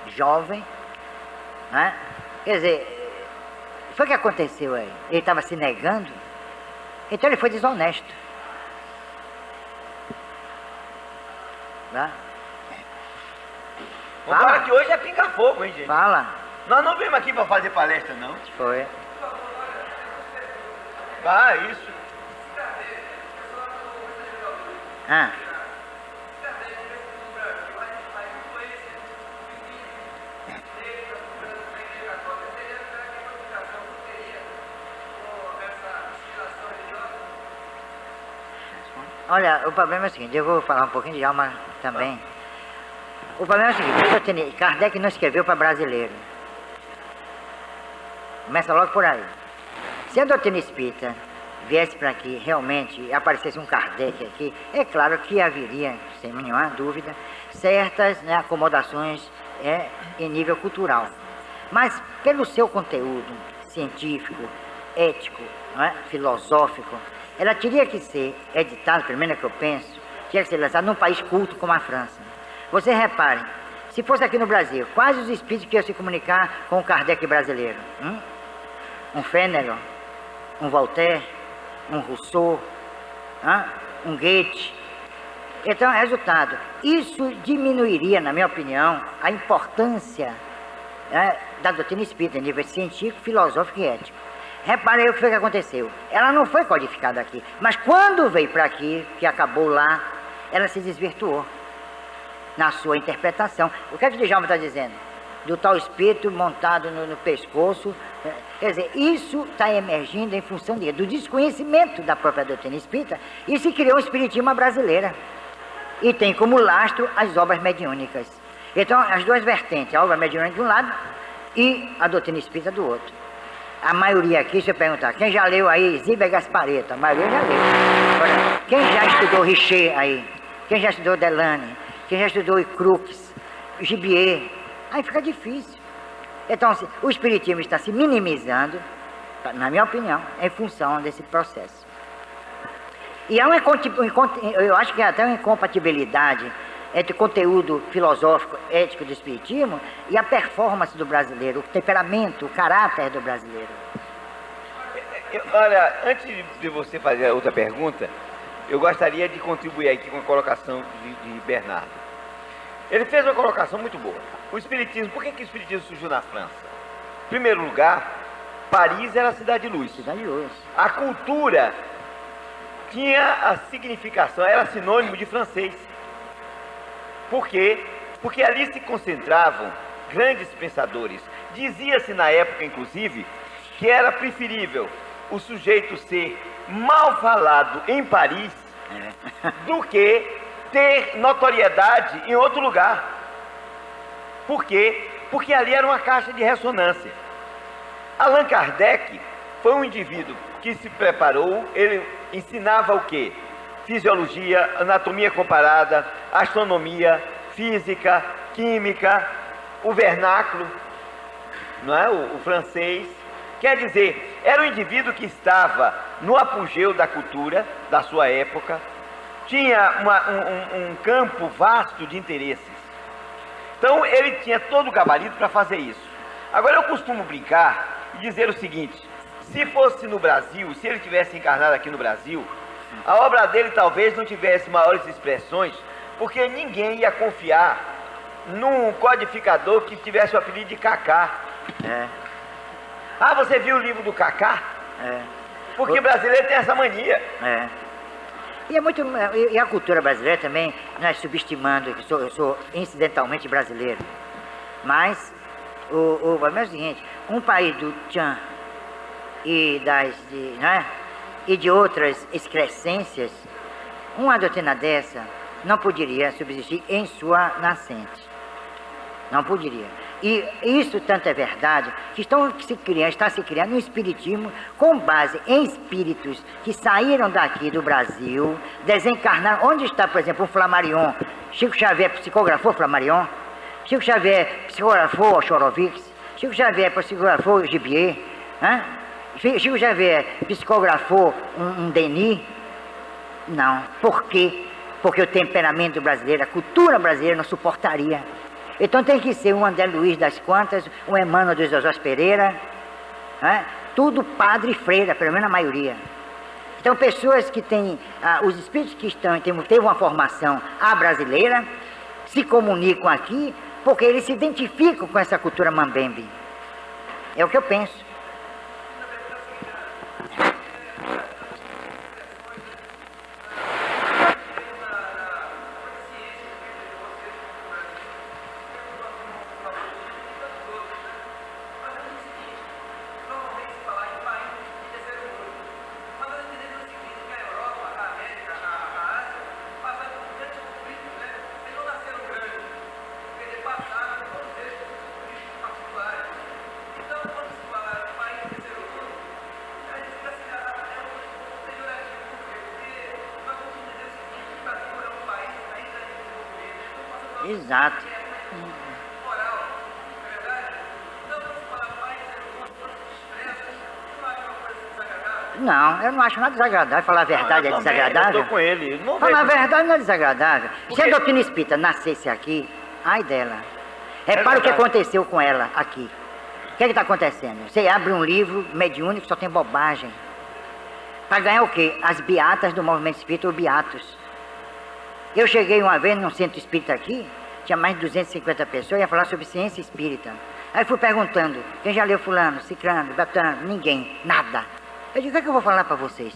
Jovem, né? Quer dizer, foi o que aconteceu aí. Ele estava se negando, então ele foi desonesto. Tá? Agora que hoje é pinga-fogo, hein, gente? Fala. Nós não viemos aqui para fazer palestra, não. Foi. Ah, isso. Ah. Olha, o problema é o seguinte, eu vou falar um pouquinho de alma também. O problema é o seguinte, Kardec não escreveu para brasileiro. Começa logo por aí. Se a doutrina espírita viesse para aqui, realmente, aparecesse um Kardec aqui, é claro que haveria, sem nenhuma dúvida, certas acomodações em nível cultural. Mas, pelo seu conteúdo científico, ético, filosófico, ela teria que ser editada, pelo menos é o que eu penso, tinha que ser lançada num país culto como a França. Você repare, se fosse aqui no Brasil, quais os espíritos que iam se comunicar com o Kardec brasileiro? Um Fénelon, um Voltaire, um Rousseau, um Goethe. Então, resultado, isso diminuiria, na minha opinião, a importância da doutrina espírita em nível científico, filosófico e ético. Repare aí o que foi que aconteceu. Ela não foi codificada aqui, mas quando veio para aqui, que acabou lá, ela se desvirtuou na sua interpretação. O que é que o Djalma está dizendo? Do tal espírito montado no pescoço. Quer dizer, isso está emergindo em função do desconhecimento da própria doutrina espírita, e se criou um espiritismo brasileira. E tem como lastro as obras mediúnicas. Então, as duas vertentes, a obra mediúnica de um lado e a doutrina espírita do outro. A maioria aqui, se eu perguntar, quem já leu aí Ziba Gasparetto? A maioria já leu. Agora, quem já estudou Richer aí? Quem já estudou Delane? Quem já estudou Crookes, Gibier? Aí fica difícil. Então, o espiritismo está se minimizando, na minha opinião, em função desse processo. E há eu acho que há até uma incompatibilidade entre o conteúdo filosófico, ético do espiritismo e a performance do brasileiro, o temperamento, o caráter do brasileiro. Olha, antes de você fazer outra pergunta, eu gostaria de contribuir aqui com a colocação de Bernardo. Ele fez uma colocação muito boa. O espiritismo, por que o espiritismo surgiu na França? Em primeiro lugar, Paris era a cidade de luz. Cidade de luz. A cultura tinha a significação, era sinônimo de francês. Por quê? Porque ali se concentravam grandes pensadores. Dizia-se na época, inclusive, que era preferível o sujeito ser mal falado em Paris do que ter notoriedade em outro lugar. Por quê? Porque ali era uma caixa de ressonância. Allan Kardec foi um indivíduo que se preparou, ele ensinava o quê? Fisiologia, anatomia comparada, astronomia, física, química, o vernáculo, não é? O francês. Quer dizer, era um indivíduo que estava no apogeu da cultura da sua época, tinha um campo vasto de interesses. Então ele tinha todo o gabarito para fazer isso. Agora eu costumo brincar e dizer o seguinte: se fosse no Brasil, se ele tivesse encarnado aqui no Brasil, a obra dele talvez não tivesse maiores expressões, porque ninguém ia confiar num codificador que tivesse o apelido de Cacá. Ah, você viu o livro do Cacá? Porque o brasileiro tem essa mania. E a cultura brasileira também, nós subestimando, que eu sou incidentalmente brasileiro, mas o problema é o seguinte: um país do Tchan e de outras excrescências, uma doutrina dessa não poderia subsistir em sua nascente. Não poderia. E isso tanto é verdade que está se criando um espiritismo com base em espíritos que saíram daqui do Brasil, desencarnaram. Onde está, por exemplo, o Flammarion? Chico Xavier psicografou Flammarion? Chico Xavier psicografou Chorovics? Chico Xavier psicografou Gibier? Chico Xavier psicografou um Denis? Não. Por quê? Porque o temperamento brasileiro, a cultura brasileira não suportaria. Então tem que ser um André Luiz das Quantas, um Emmanuel dos Osórios Pereira, tudo padre e freira, pelo menos a maioria. Então pessoas que têm, os espíritos que têm uma formação brasileira, se comunicam aqui, porque eles se identificam com essa cultura mambembe. É o que eu penso. Exato. Não, eu não acho nada desagradável. Falar a verdade é desagradável. Eu estou com ele. Falar a verdade não é desagradável. Se a doutrina espírita nascesse aqui, ai dela. Repara o que aconteceu com ela aqui. O que está acontecendo? Você abre um livro mediúnico, só tem bobagem. Para ganhar o quê? As beatas do movimento espírita, ou beatos. Eu cheguei uma vez num centro espírita aqui, tinha mais de 250 pessoas, ia falar sobre ciência espírita. Aí fui perguntando: quem já leu fulano, ciclano, batano? Ninguém, nada. Eu digo: o que é que eu vou falar para vocês?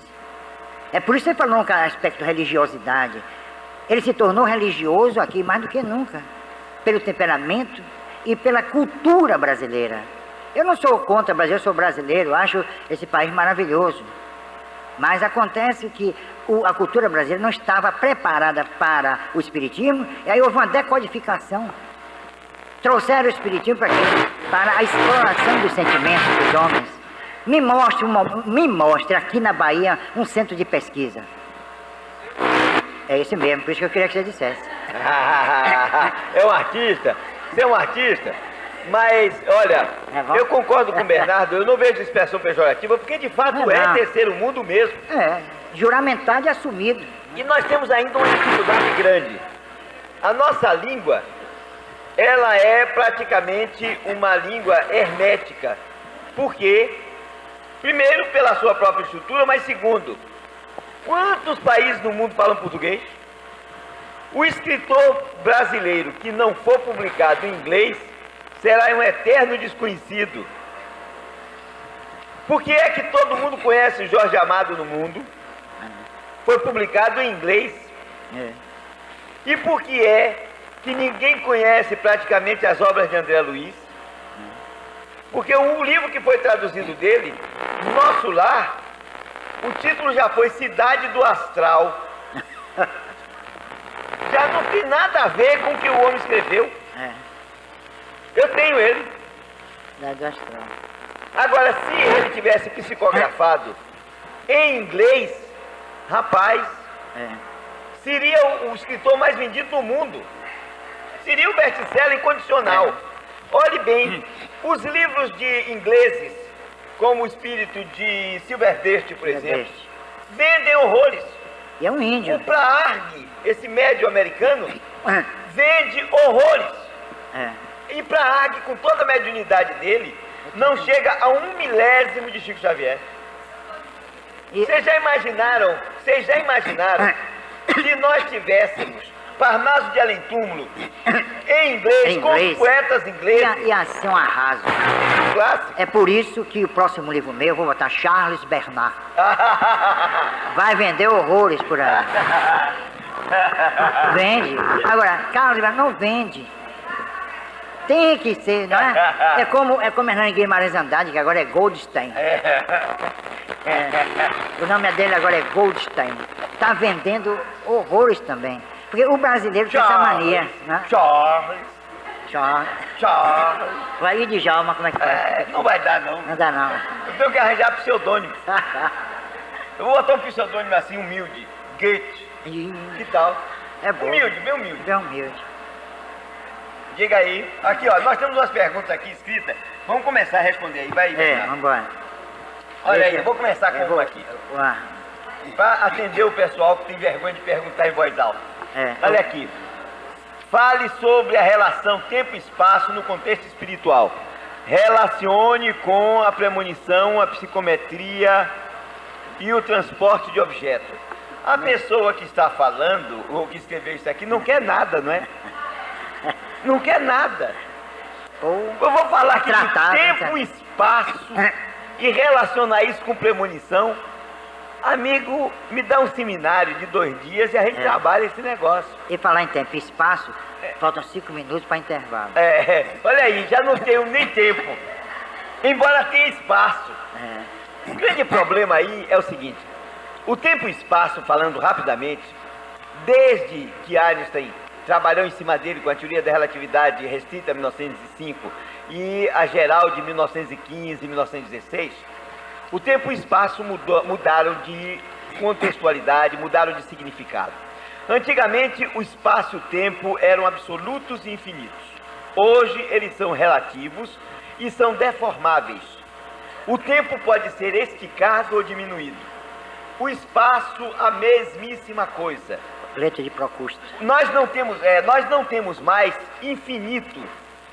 É por isso que você falou no aspecto religiosidade. Ele se tornou religioso aqui mais do que nunca, pelo temperamento e pela cultura brasileira. Eu não sou contra o Brasil, eu sou brasileiro, acho esse país maravilhoso. Mas acontece que a cultura brasileira não estava preparada para o espiritismo, e aí houve uma decodificação. Trouxeram o espiritismo para quê? Para a exploração dos sentimentos dos homens. Me mostre aqui na Bahia um centro de pesquisa. É esse mesmo, por isso que eu queria que você dissesse. É um artista? Você é um artista? Mas, olha, eu concordo com o Bernardo, eu não vejo expressão pejorativa, porque de fato é terceiro mundo mesmo. Juramentado e assumido. E nós temos ainda uma dificuldade grande. A nossa língua, ela é praticamente uma língua hermética. Por quê? Primeiro, pela sua própria estrutura, mas segundo, quantos países no mundo falam português? O escritor brasileiro que não for publicado em inglês será um eterno desconhecido. Por que é que todo mundo conhece Jorge Amado no mundo? Foi publicado em inglês. E por que é que ninguém conhece praticamente as obras de André Luiz? Porque o livro que foi traduzido dele, Nosso Lar, o título já foi Cidade do Astral. Já não tem nada a ver com o que o homem escreveu. Eu tenho ele. Cidade do Astral. Agora, se ele tivesse psicografado em inglês, rapaz, seria o escritor mais vendido do mundo. Seria o best-seller incondicional. Olhe bem, os livros de ingleses, como O Espírito de Silverdeste, por exemplo, vendem horrores. E é um índio. O Praarg, esse médio americano, vende horrores. E Praarg, com toda a mediunidade dele, não chega a 1/1000 de Chico Xavier. Vocês já imaginaram se nós tivéssemos Parnaso de Além Túmulo em inglês, com os poetas ingleses? Ia ser um arraso. Clássico. É por isso que o próximo livro meu eu vou botar Charles Bernard. Vai vender horrores por aí. Vende. Agora, Carlos Bernard não vende. Tem que ser, não é? É como Hernani Guimarães Andrade, que agora é Goldstein. O nome dele agora é Goldstein. Está vendendo horrores também. Porque o brasileiro tem essa mania, né? Charles. Vai ir de Jalma, como é que faz? Não vai dar, não. Não dá, não. Eu tenho que arranjar pseudônimo. Eu vou botar um pseudônimo assim, humilde. Goethe. Que tal? É bom. Humilde, bem humilde. Bem humilde. Diga aí. Aqui, ó, nós temos umas perguntas aqui escritas. Vamos começar a responder aí. Vai aí, vamos embora. Olha aí, eu vou começar com uma aqui. Para atender o pessoal que tem vergonha de perguntar em voz alta. Olha aqui. Fale sobre a relação tempo e espaço no contexto espiritual. Relacione com a premonição, a psicometria e o transporte de objetos. A pessoa que está falando, ou que escreveu isso aqui, não quer nada, não é? Não quer nada. Eu vou falar aqui de tempo e espaço e relacionar isso com premonição. Amigo, me dá um seminário de 2 dias e a gente trabalha esse negócio. E falar em tempo e espaço, faltam 5 minutos para intervalo. Olha aí, já não tenho nem tempo. Embora tenha espaço. O grande problema aí é o seguinte. O tempo e espaço, falando rapidamente, desde que Einstein trabalhou em cima dele com a teoria da relatividade restrita em 1905 e a geral de 1915 e 1916, o tempo e o espaço mudaram de contextualidade, mudaram de significado. Antigamente, o espaço e o tempo eram absolutos e infinitos. Hoje, eles são relativos e são deformáveis. O tempo pode ser esticado ou diminuído. O espaço, a mesmíssima coisa. Letra de Procusto. Nós não temos mais infinito.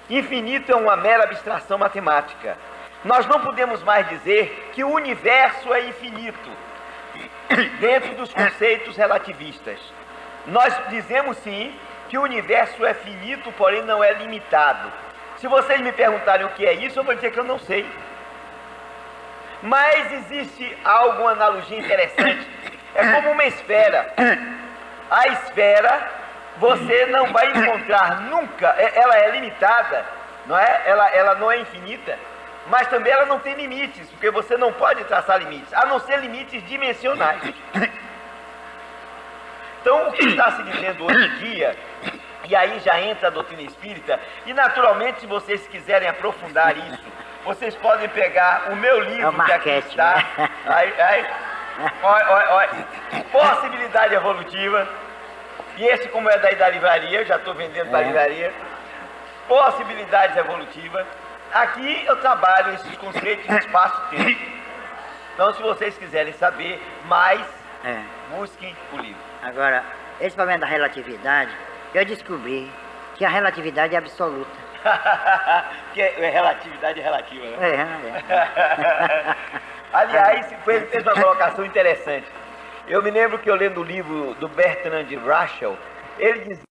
Infinito é uma mera abstração matemática. Nós não podemos mais dizer que o universo é infinito dentro dos conceitos relativistas. Nós dizemos sim que o universo é finito, porém não é limitado. Se vocês me perguntarem o que é isso, eu vou dizer que eu não sei. Mas existe alguma analogia interessante. É como uma esfera. A esfera você não vai encontrar nunca, ela é limitada, não é? Ela não é infinita. Mas também ela não tem limites, porque você não pode traçar limites, a não ser limites dimensionais. Então, o que está se dizendo hoje em dia, e aí já entra a doutrina espírita, e naturalmente, se vocês quiserem aprofundar isso, vocês podem pegar o meu livro, que aqui está, olha, Possibilidade Evolutiva, e esse, como é daí da livraria, eu já estou vendendo para a livraria, possibilidades evolutivas. Aqui eu trabalho esses conceitos de espaço-tempo. Então, se vocês quiserem saber mais, busquem o livro. Agora, esse problema da relatividade, eu descobri que a relatividade é absoluta. Que relatividade é relativa, né? Aliás, ele fez uma colocação interessante. Eu me lembro que eu lendo o livro do Bertrand Russell, ele dizia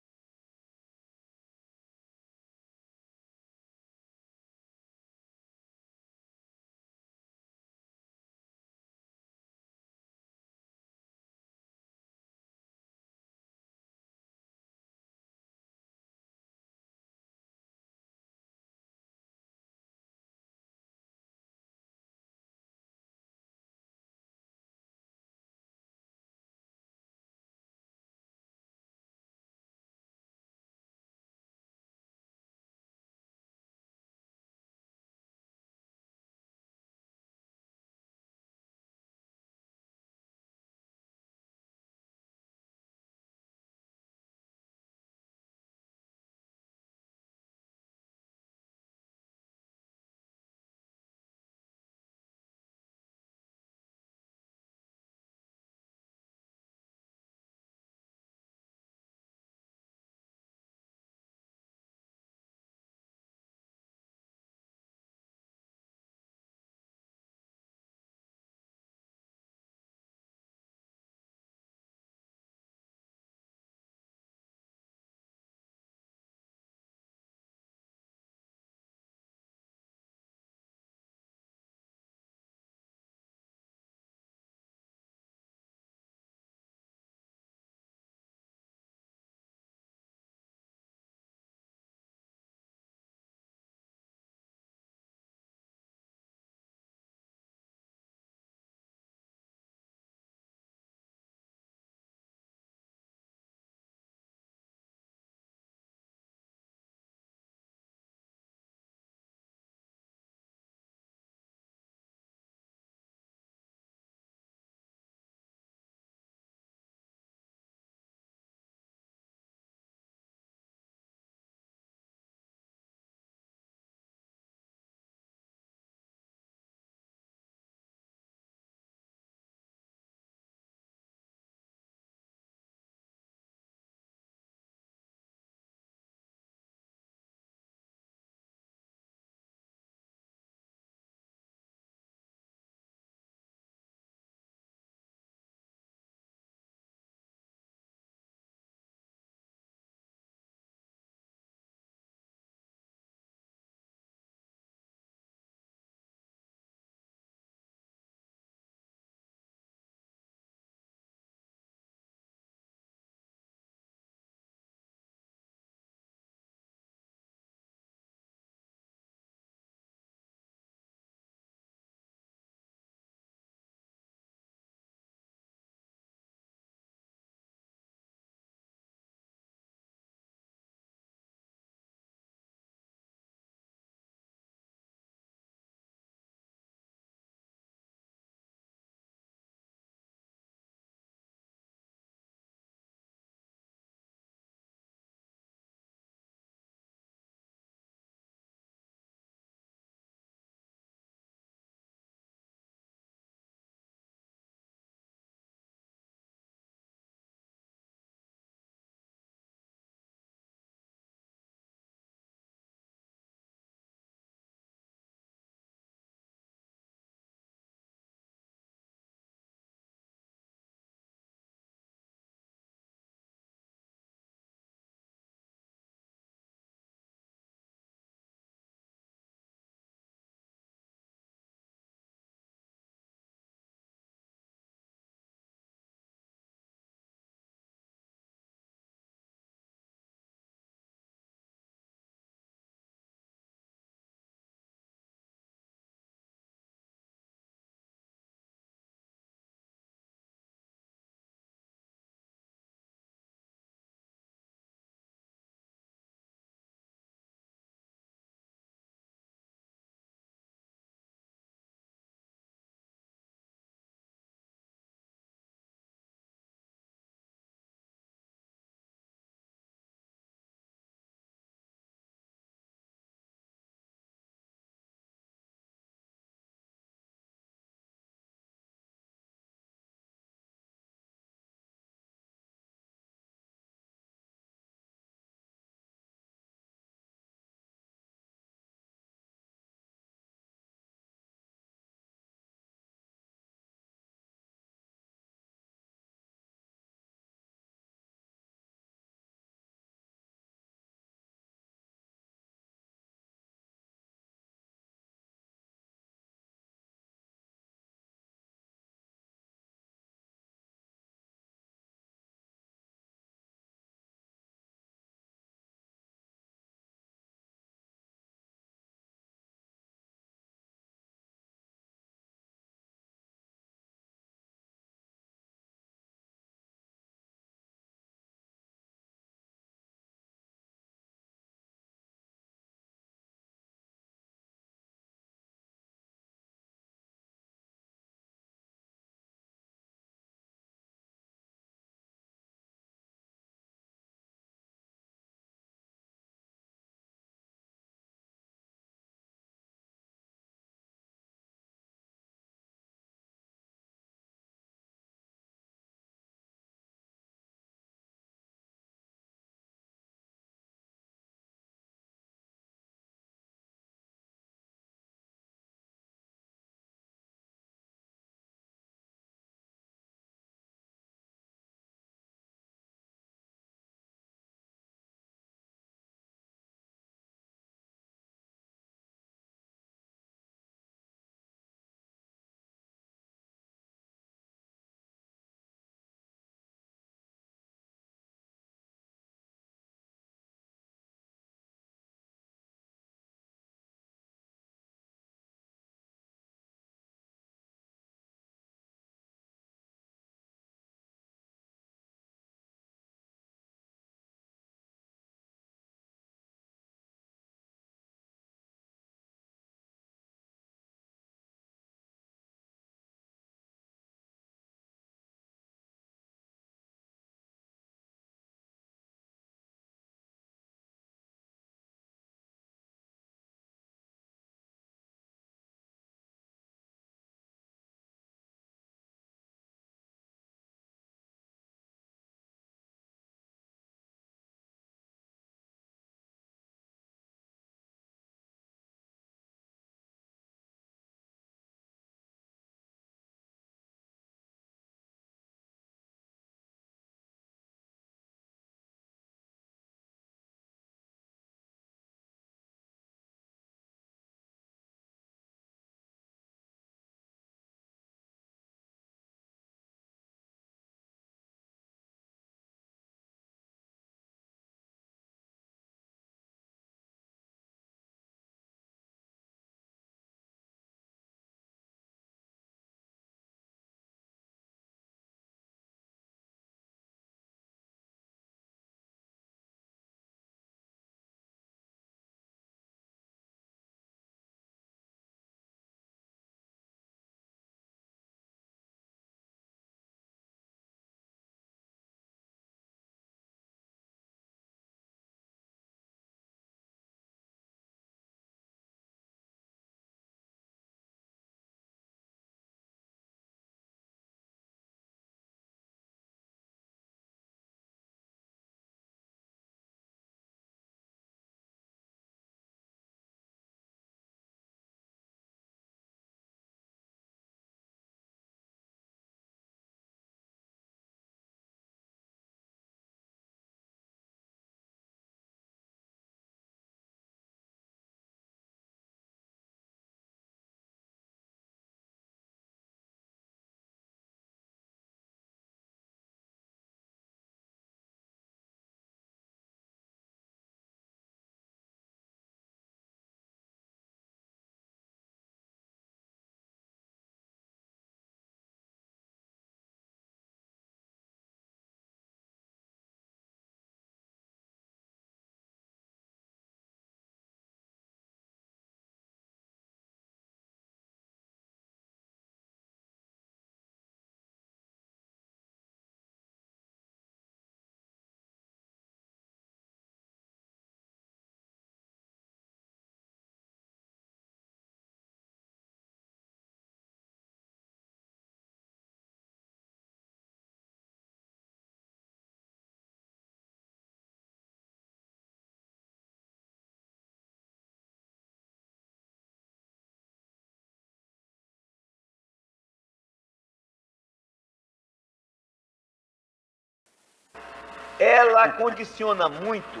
ela condiciona muito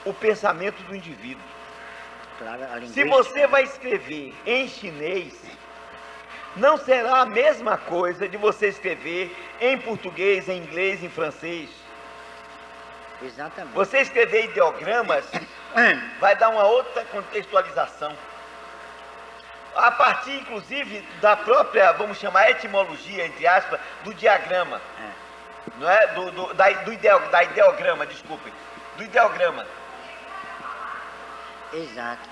o pensamento do indivíduo. Claro, a Se linguística. você vai escrever em chinês, não será a mesma coisa de você escrever em português, em inglês, em francês. Exatamente. Você escrever ideogramas vai dar uma outra contextualização. A partir, inclusive, da própria, vamos chamar, etimologia, entre aspas, do diagrama. Não é? Da ideograma, desculpem. Do ideograma. Exato.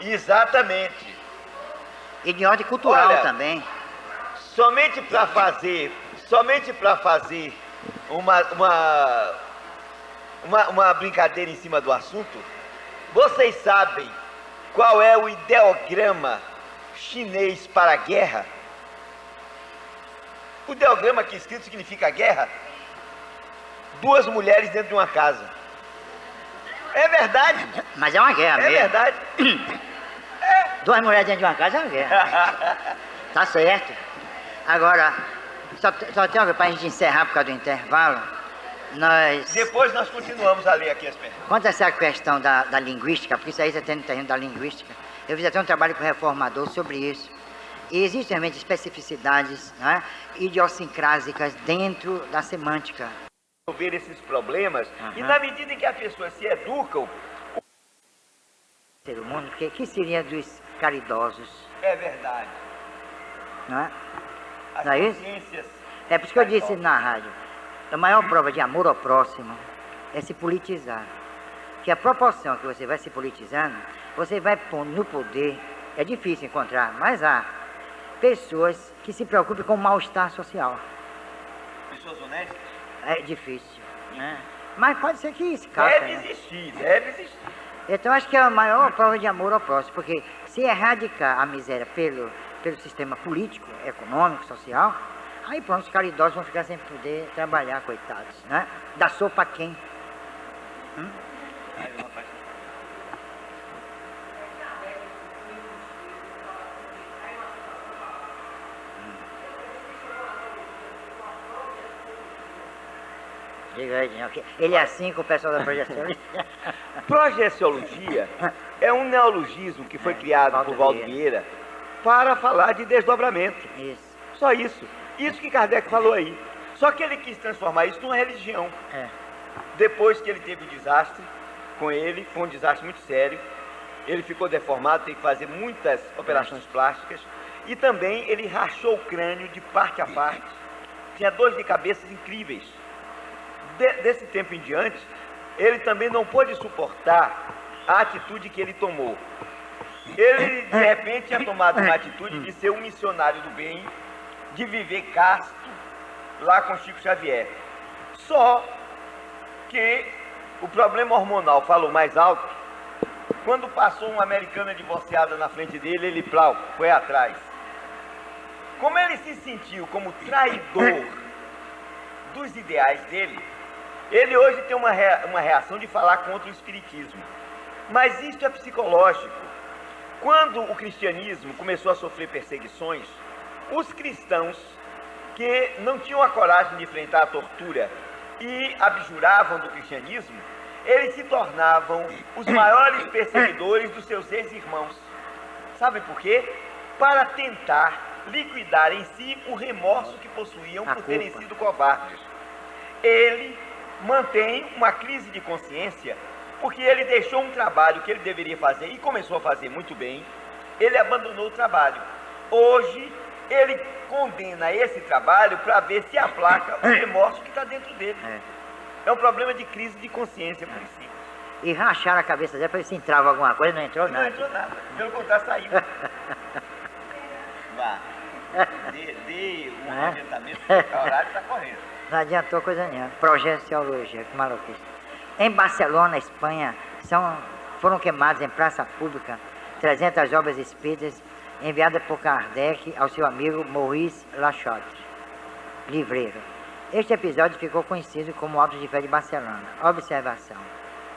Exatamente. E de ordem cultural Olha, também. Somente para fazer uma brincadeira em cima do assunto, vocês sabem qual é o ideograma chinês para a guerra? O ideograma aqui escrito significa guerra. 2 mulheres dentro de uma casa. É verdade. Mas é uma guerra É mesmo. verdade. 2 mulheres dentro de uma casa é uma guerra. Tá certo? Agora, só tem uma coisa para a gente encerrar por causa do intervalo. Depois nós continuamos a ler aqui as perguntas. Quanto a essa questão da linguística, porque isso aí você tem no terreno da linguística, eu fiz até um trabalho com o reformador sobre isso. E existem realmente especificidades, né, idiosincrásicas dentro da semântica. Resolver esses problemas, e na medida em que as pessoas se educam, Ser humano, que seria dos caridosos, é verdade. não é? As Não é isso? consciências. É por isso que eu disse na rádio, a maior prova de amor ao próximo é se politizar. Que a proporção que você vai se politizando, você vai pondo no poder, é difícil encontrar, mas há pessoas que se preocupem com o mal-estar social. Pessoas honestas? É difícil, né? Mas pode ser que escape. Deve Né? existir, deve existir. Então acho que é a maior prova de amor ao próximo, porque se erradicar a miséria pelo sistema político, econômico, social, aí pronto, os caridosos vão ficar sem poder trabalhar, coitados, né? Dá sopa a quem? Diga aí, Daniel, que ele é assim com o pessoal da projeção. Projeciologia é um neologismo que foi criado Valdo por Valdo Vieira para falar de desdobramento. Isso. Só isso. Isso que Kardec falou aí. Só que ele quis transformar isso numa religião. É. Depois que ele teve o desastre com ele, foi um desastre muito sério. Ele ficou deformado, teve que fazer muitas operações plásticas. E também ele rachou o crânio de parte a parte. Tinha dores de cabeça incríveis. Desse tempo em diante, ele também não pôde suportar a atitude que ele tomou. Ele, de repente, tinha tomado uma atitude de ser um missionário do bem, de viver casto lá com Chico Xavier. Só que o problema hormonal falou mais alto. Quando passou uma americana divorciada na frente dele, ele foi atrás. Como ele se sentiu como traidor dos ideais dele, ele hoje tem uma reação de falar contra o espiritismo. Mas isso é psicológico. Quando o cristianismo começou a sofrer perseguições, os cristãos que não tinham a coragem de enfrentar a tortura e abjuravam do cristianismo, eles se tornavam os maiores perseguidores dos seus ex-irmãos. Sabem por quê? Para tentar liquidar em si o remorso que possuíam por terem sido covardes. Ele mantém uma crise de consciência porque ele deixou um trabalho que ele deveria fazer e começou a fazer muito bem. Ele abandonou o trabalho. Hoje ele condena esse trabalho para ver se aplaca o remorso que está dentro dele. É um problema de crise de consciência por si. E racharam a cabeça dele para ver se entrava alguma coisa, não entrou nada. Não entrou nada, pelo contrário, saiu. Vá, dê um adiantamento, porque o horário está correndo. Não adiantou coisa nenhuma. Projeciologia, que maluquice. Em Barcelona, Espanha, foram queimadas em praça pública 300 obras espíritas enviadas por Kardec ao seu amigo Maurice Lachotte, livreiro. Este episódio ficou conhecido como Auto de Fé de Barcelona. Observação.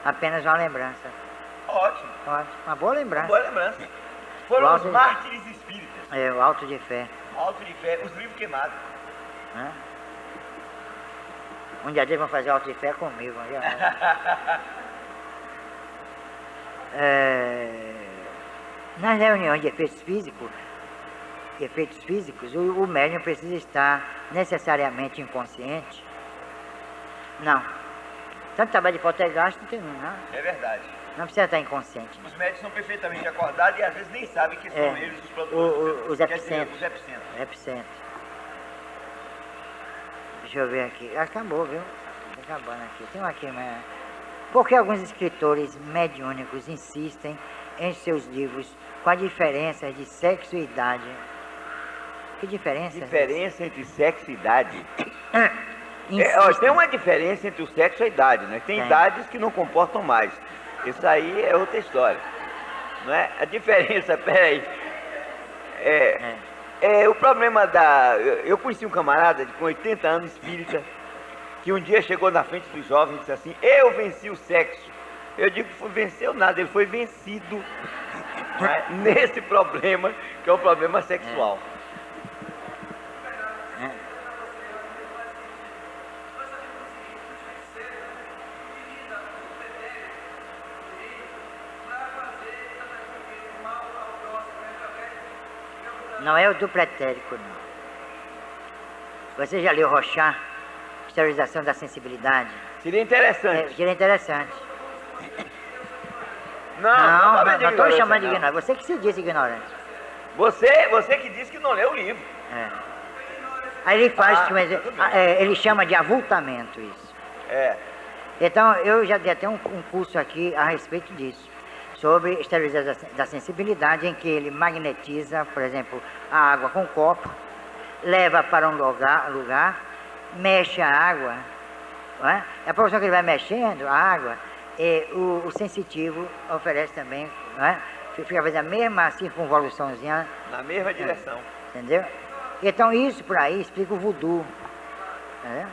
Apenas uma lembrança. Ótimo. Uma boa lembrança. Boa lembrança. Foram os mártires espíritas. É, o Auto de Fé. Auto de Fé, os livros queimados. Um dia eles vão fazer auto de fé comigo. Nas reuniões de efeitos físicos, o médium precisa estar necessariamente inconsciente? Não. Tanto trabalho de poltergeist não tem não. É verdade. Não precisa estar inconsciente. Os médicos são perfeitamente acordados e às vezes nem sabem que são eles os produtores. Os epicentros. Os epicentros. Epicentros. Deixa eu ver aqui. Acabou, viu? Tá acabando aqui. Tem um aqui, mas... Por que alguns escritores mediúnicos insistem em seus livros com a diferença de sexo e idade? Que diferença? Diferença entre sexo e idade? Insistem. Tem uma diferença entre o sexo e a idade, né? Tem idades que não comportam mais. Isso aí é outra história. Não é? A diferença, peraí. O problema da... Eu conheci um camarada com 80 anos, espírita, que um dia chegou na frente dos jovens e disse assim: eu venci o sexo. Eu digo que venceu nada, ele foi vencido, né, nesse problema, que é o problema sexual. Não é o duplo etérico, não. Você já leu Rochat, Esterilização da Sensibilidade? Seria interessante. Seria interessante. Não estou lhe chamando de ignorante. Você que se diz ignorante. Você que disse que não leu o livro. Aí ele faz, ele chama de avultamento isso. Então, eu já dei até um curso aqui a respeito disso, sobre esterilização da sensibilidade, em que ele magnetiza, por exemplo, a água com um copo, leva para um lugar, mexe a água, não é? A proporção que ele vai mexendo a água, o sensitivo oferece também, não é? Fica fazendo a mesma circunvoluçãozinha. Na mesma direção. Entendeu? Então isso por aí explica o voodoo. Entendeu?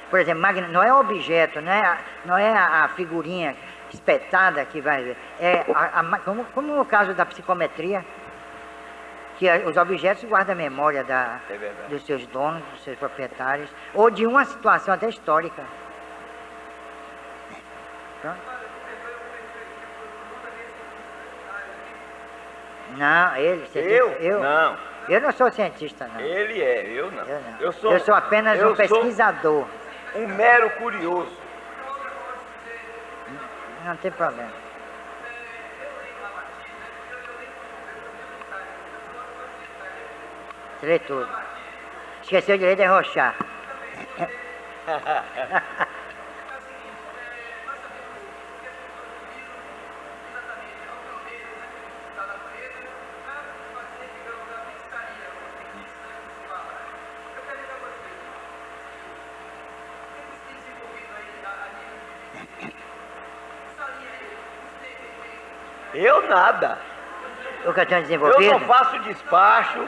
Por exemplo, não é objeto, não é a figurinha espetada que vai ver. Como no caso da psicometria, que os objetos guardam a memória dos seus donos, dos seus proprietários, ou de uma situação até histórica. Pronto. Não, eu? Não. Eu não sou cientista, não. Ele é, eu não. Eu sou apenas um pesquisador. Um mero curioso. Não tem problema. Tirei tudo. Esqueceu de ler derrochar. Eu nada. O que eu tenho desenvolvido? Eu não faço despacho.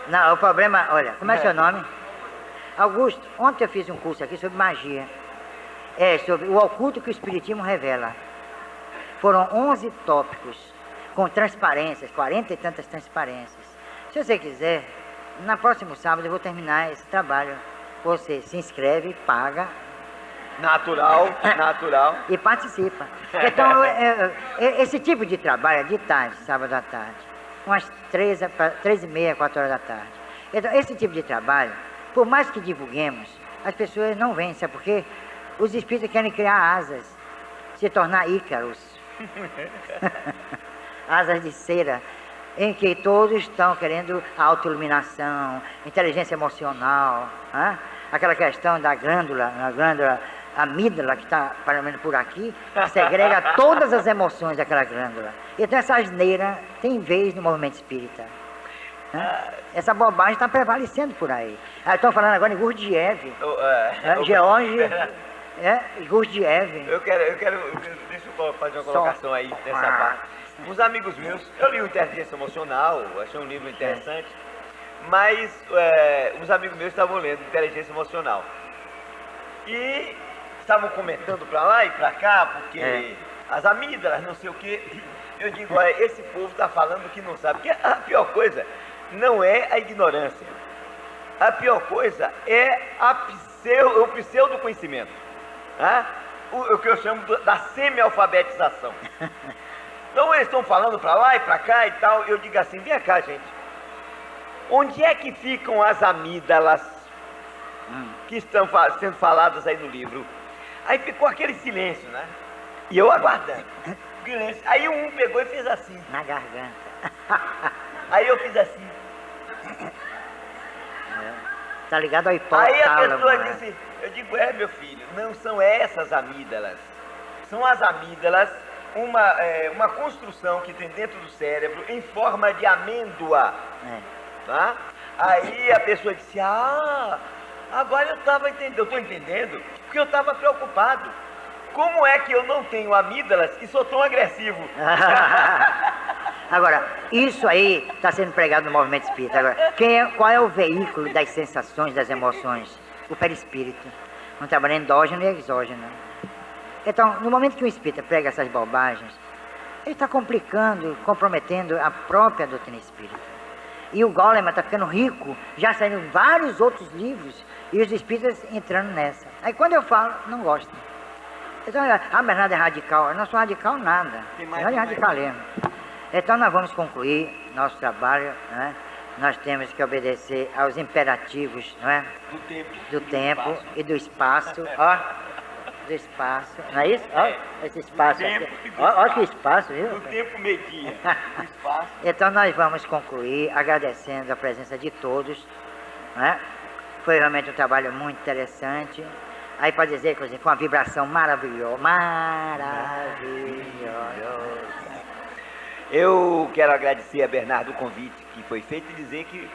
Não, o problema, olha, como é seu nome? Augusto, ontem eu fiz um curso aqui sobre magia. Sobre o oculto que o Espiritismo revela. Foram 11 tópicos, com transparências, 40 e tantas transparências. Se você quiser, no próximo sábado eu vou terminar esse trabalho. Você se inscreve, paga. Natural. E participa. Então, esse tipo de trabalho é de tarde, sábado à tarde. Umas 3h30, 4 horas da tarde. Então, esse tipo de trabalho, por mais que divulguemos, as pessoas não vêm, sabe por quê? Os espíritos querem criar asas, se tornar Ícaros. Asas de cera, em que todos estão querendo autoiluminação, inteligência emocional, aquela questão da glândula, a amígdala que está, pelo menos por aqui, segrega todas as emoções daquela glândula. Então essa asneira tem vez no movimento espírita. Essa bobagem está prevalecendo por aí. Estão falando agora em Gurdjieff. George Gurdjieff. Eu quero, deixa eu fazer uma colocação aí nessa parte. Uns amigos meus, eu li o Inteligência Emocional, achei um livro interessante, mas uns amigos meus estavam lendo Inteligência Emocional. E estavam comentando pra lá e pra cá, porque as amígdalas, não sei o quê. Eu digo, olha, esse povo está falando que não sabe. Porque a pior coisa não é a ignorância. a pior coisa é o pseudo-conhecimento, né? O que eu chamo da semi-alfabetização. Então eles estão falando para lá e para cá e tal, eu digo assim, vem cá, gente, onde é que ficam as amígdalas que estão sendo faladas aí no livro? Aí ficou aquele silêncio, né? E eu aguardando. Silêncio. Aí um pegou e fez assim. Na garganta. Aí eu fiz assim. Tá ligado ao hipótamo. Aí a pessoa disse, eu digo, meu filho, não são essas amígdalas. São as amígdalas, uma construção que tem dentro do cérebro em forma de amêndoa. Tá? Aí a pessoa disse, agora eu estou entendendo, porque eu estava preocupado. Como é que eu não tenho amígdalas e sou tão agressivo? Agora, isso aí está sendo pregado no movimento espírita. Agora, qual é o veículo das sensações, das emoções? O perispírito. Um trabalho endógeno e exógeno. Então, no momento que o espírita prega essas bobagens, ele está complicando, comprometendo a própria doutrina espírita. E o Goleman está ficando rico, já saíram vários outros livros, e os espíritas entrando nessa. Aí quando eu falo, não gostam. Então, Bernardo é radical. Eu não sou radical nada. Eu é radicalismo. Então nós vamos concluir nosso trabalho, né? Nós temos que obedecer aos imperativos, não é? Do tempo e do espaço. Ó, do espaço. Não é isso? Ó, esse espaço aqui. Ó que espaço, viu? Do tempo media. Do espaço. Então nós vamos concluir agradecendo a presença de todos, né? Foi realmente um trabalho muito interessante. Aí pode dizer, inclusive, foi uma vibração maravilhosa. Eu quero agradecer a Bernardo o convite que foi feito e dizer que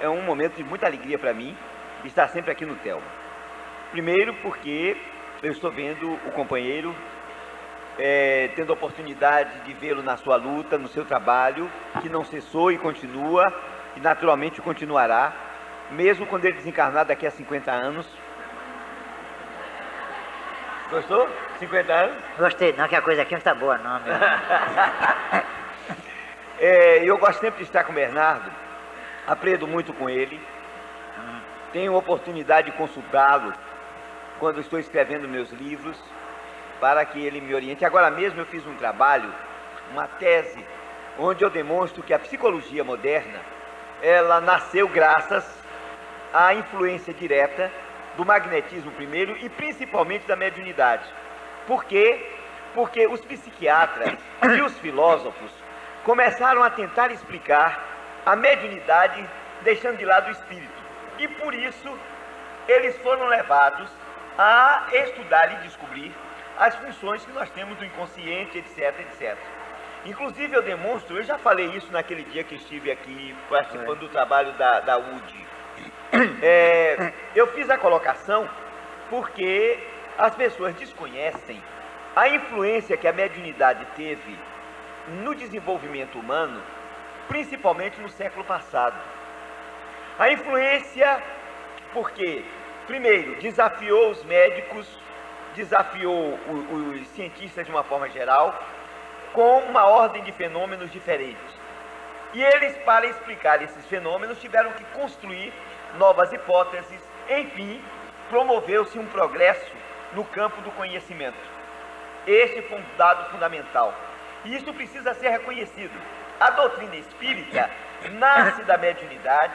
é um momento de muita alegria para mim estar sempre aqui no Telma. Primeiro porque eu estou vendo o companheiro tendo a oportunidade de vê-lo na sua luta, no seu trabalho, que não cessou e continua, e naturalmente continuará, mesmo quando ele desencarnar daqui a 50 anos. Gostou? 50 anos? Gostei, não, que a coisa aqui não está boa, não, meu. Eu gosto sempre de estar com o Bernardo, aprendo muito com ele, tenho oportunidade de consultá-lo quando estou escrevendo meus livros, para que ele me oriente. Agora mesmo eu fiz um trabalho, uma tese, onde eu demonstro que a psicologia moderna, ela nasceu graças à influência direta do magnetismo primeiro e principalmente da mediunidade. Por quê? Porque os psiquiatras e os filósofos começaram a tentar explicar a mediunidade deixando de lado o espírito. E por isso eles foram levados a estudar e descobrir as funções que nós temos do inconsciente, etc, etc. Inclusive eu demonstro, eu já falei isso naquele dia que estive aqui participando do trabalho da UD. Eu fiz a colocação porque as pessoas desconhecem a influência que a mediunidade teve no desenvolvimento humano, principalmente no século passado. A influência porque, primeiro, desafiou os médicos, desafiou os cientistas de uma forma geral, com uma ordem de fenômenos diferentes. E eles, para explicar esses fenômenos, tiveram que construir novas hipóteses, enfim, promoveu-se um progresso no campo do conhecimento. Este foi um dado fundamental. E isso precisa ser reconhecido. A doutrina espírita nasce da mediunidade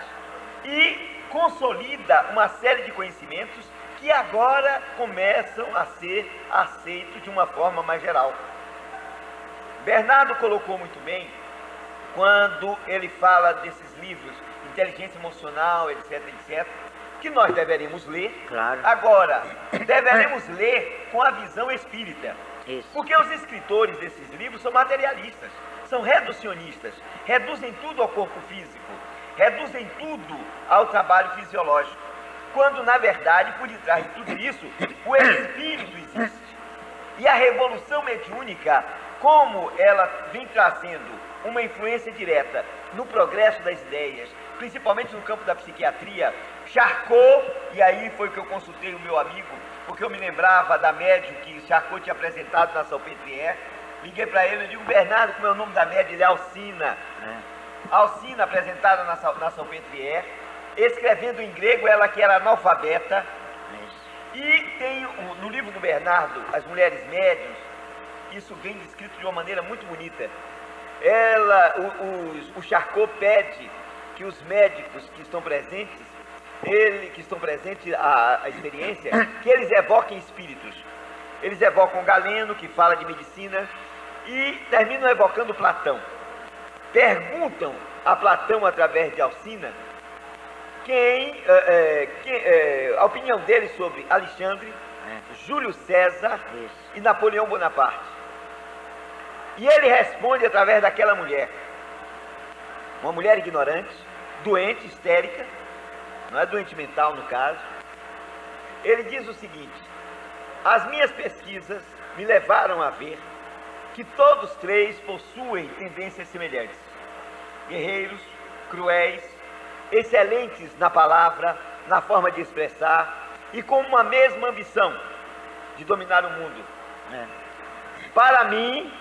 e consolida uma série de conhecimentos que agora começam a ser aceitos de uma forma mais geral. Bernardo colocou muito bem quando ele fala desses livros, inteligência emocional, etc, etc, que nós deveremos ler. Claro. Agora, deveremos ler com a visão espírita. Isso. Porque os escritores desses livros são materialistas, são reducionistas, reduzem tudo ao corpo físico, reduzem tudo ao trabalho fisiológico, quando na verdade, por detrás de tudo isso, o espírito existe. E a revolução mediúnica, como ela vem trazendo uma influência direta no progresso das ideias, principalmente no campo da psiquiatria, Charcot, e aí foi que eu consultei o meu amigo, porque eu me lembrava da médium que Charcot tinha apresentado na Salpêtrière. Liguei para ele e digo, Bernardo, como é o nome da médium? Ele é Alcina. Alcina, apresentada na Salpêtrière. escrevendo em grego, ela que era analfabeta. Isso. E tem no livro do Bernardo, As Mulheres Médiuns, isso vem descrito de uma maneira muito bonita. O Charcot pede que os médicos que estão presentes, a experiência, que eles evoquem espíritos. Eles evocam Galeno, que fala de medicina, e terminam evocando Platão. Perguntam a Platão, através de Alcina, a opinião dele sobre Alexandre, Júlio César e Napoleão Bonaparte. E ele responde através daquela mulher, uma mulher ignorante, doente, histérica, não é doente mental no caso. Ele diz o seguinte: as minhas pesquisas me levaram a ver que todos três possuem tendências semelhantes. Guerreiros, cruéis, excelentes na palavra, na forma de expressar e com uma mesma ambição de dominar o mundo. Para mim,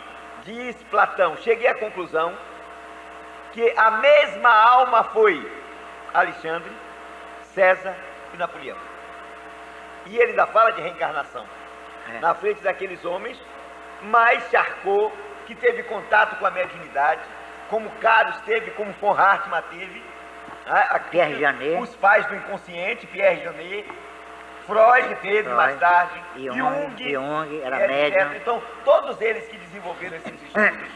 diz Platão, cheguei à conclusão que a mesma alma foi Alexandre, César e Napoleão. E ele ainda fala de reencarnação na frente daqueles homens, mas Charcot, que teve contato com a mediunidade, como Carlos teve, como von Hartmann teve, Pierre Janet, os pais do inconsciente, Pierre Janet, Freud teve mais tarde, Jung era médium. Então, todos eles que desenvolveram esses estudos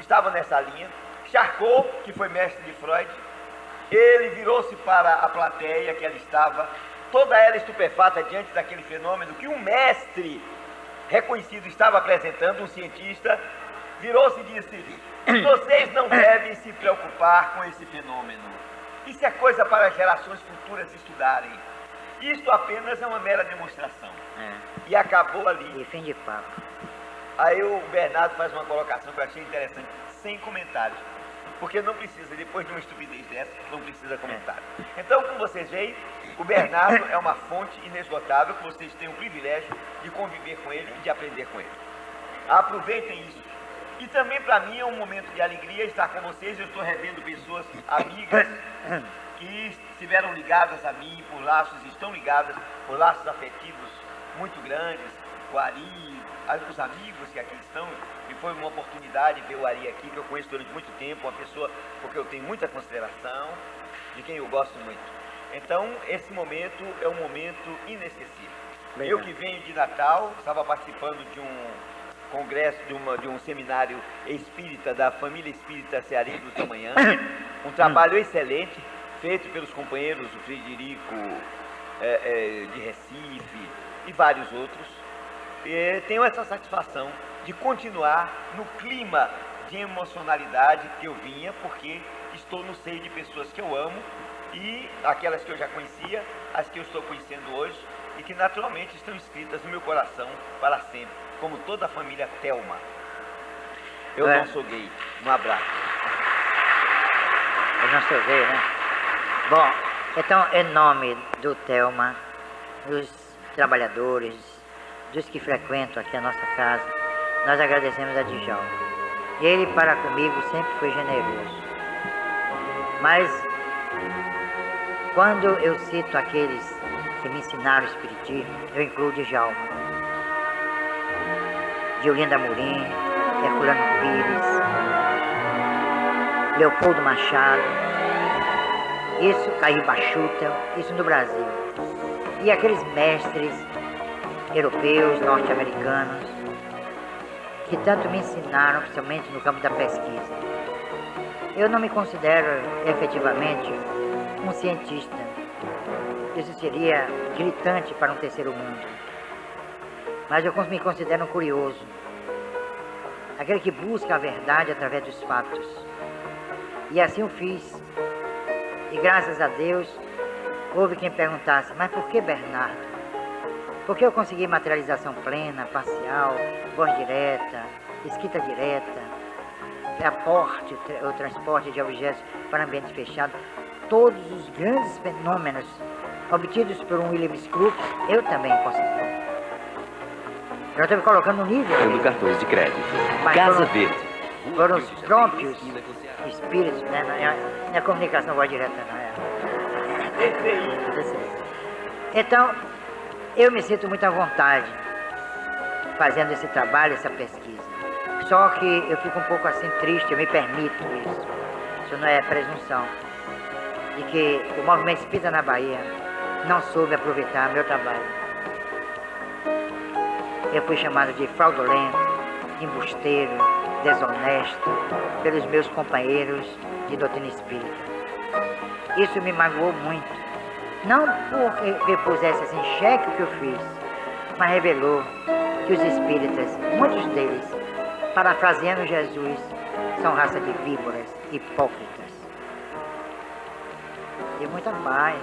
estavam nessa linha. Charcot, que foi mestre de Freud, ele virou-se para a plateia que ela estava, toda ela estupefata diante daquele fenômeno que um mestre reconhecido estava apresentando, um cientista, virou-se e disse: vocês não devem se preocupar com esse fenômeno. Isso é coisa para as gerações futuras estudarem. Isto apenas é uma mera demonstração. E acabou ali. E fim de papo. Aí o Bernardo faz uma colocação que eu achei interessante, sem comentários. Porque não precisa, depois de uma estupidez dessa, não precisa comentário. Então, como vocês veem, o Bernardo é uma fonte inesgotável, que vocês têm o privilégio de conviver com ele e de aprender com ele. Aproveitem isso. E também para mim é um momento de alegria estar com vocês. Eu estou revendo pessoas amigas que estiveram ligadas a mim por laços, estão ligadas por laços afetivos muito grandes. O Ari, os amigos que aqui estão, e foi uma oportunidade ver o Ari aqui, que eu conheço durante muito tempo, uma pessoa porque eu tenho muita consideração, de quem eu gosto muito. Então, esse momento é um momento inesquecível. Eu que venho de Natal, estava participando de um congresso, de um seminário espírita da família espírita Cearense do Manhã, um trabalho excelente, feito pelos companheiros do Frederico de Recife e vários outros. Tenho essa satisfação de continuar no clima de emocionalidade que eu vinha, porque estou no seio de pessoas que eu amo, e aquelas que eu já conhecia, as que eu estou conhecendo hoje, e que naturalmente estão inscritas no meu coração para sempre, como toda a família Thelma. Eu não sou gay. Um abraço. Eu não sou gay, né? Bom, então, em nome do Thelma, dos trabalhadores, dos que frequentam aqui a nossa casa, nós agradecemos a Djalma. E ele, para comigo, sempre foi generoso. Mas, quando eu cito aqueles que me ensinaram o espiritismo, eu incluo Djalma, Diolinda Amorim, Herculano Pires, Leopoldo Machado, isso, Caio Bachuta, isso no Brasil. E aqueles mestres europeus, norte-americanos, que tanto me ensinaram, principalmente no campo da pesquisa. Eu não me considero efetivamente um cientista. Isso seria gritante para um terceiro mundo. Mas eu me considero um curioso, aquele que busca a verdade através dos fatos. E assim eu fiz. E graças a Deus, houve quem perguntasse: mas por que Bernardo? Porque eu consegui materialização plena, parcial, voz direta, escrita direta, aporte, o transporte de objetos para ambientes fechados. Todos os grandes fenômenos obtidos por um William Crookes, eu também consegui. Eu estou me colocando no nível. Do cartões de crédito. Casa Verde. Foram os próprios espíritos, né? Não é comunicação voz direta, não é? Então, eu me sinto muito à vontade fazendo esse trabalho, essa pesquisa. Só que eu fico um pouco assim triste, eu me permito isso. Isso não é presunção. De que o movimento espírita na Bahia não soube aproveitar meu trabalho. Eu fui chamado de fraudulento, embusteiro, desonesto pelos meus companheiros de doutrina espírita. Isso me magoou muito. Não porque eu pusesse assim em xeque o que eu fiz, mas revelou que os espíritas, muitos deles, parafraseando Jesus, são raça de víboras hipócritas. E muita paz.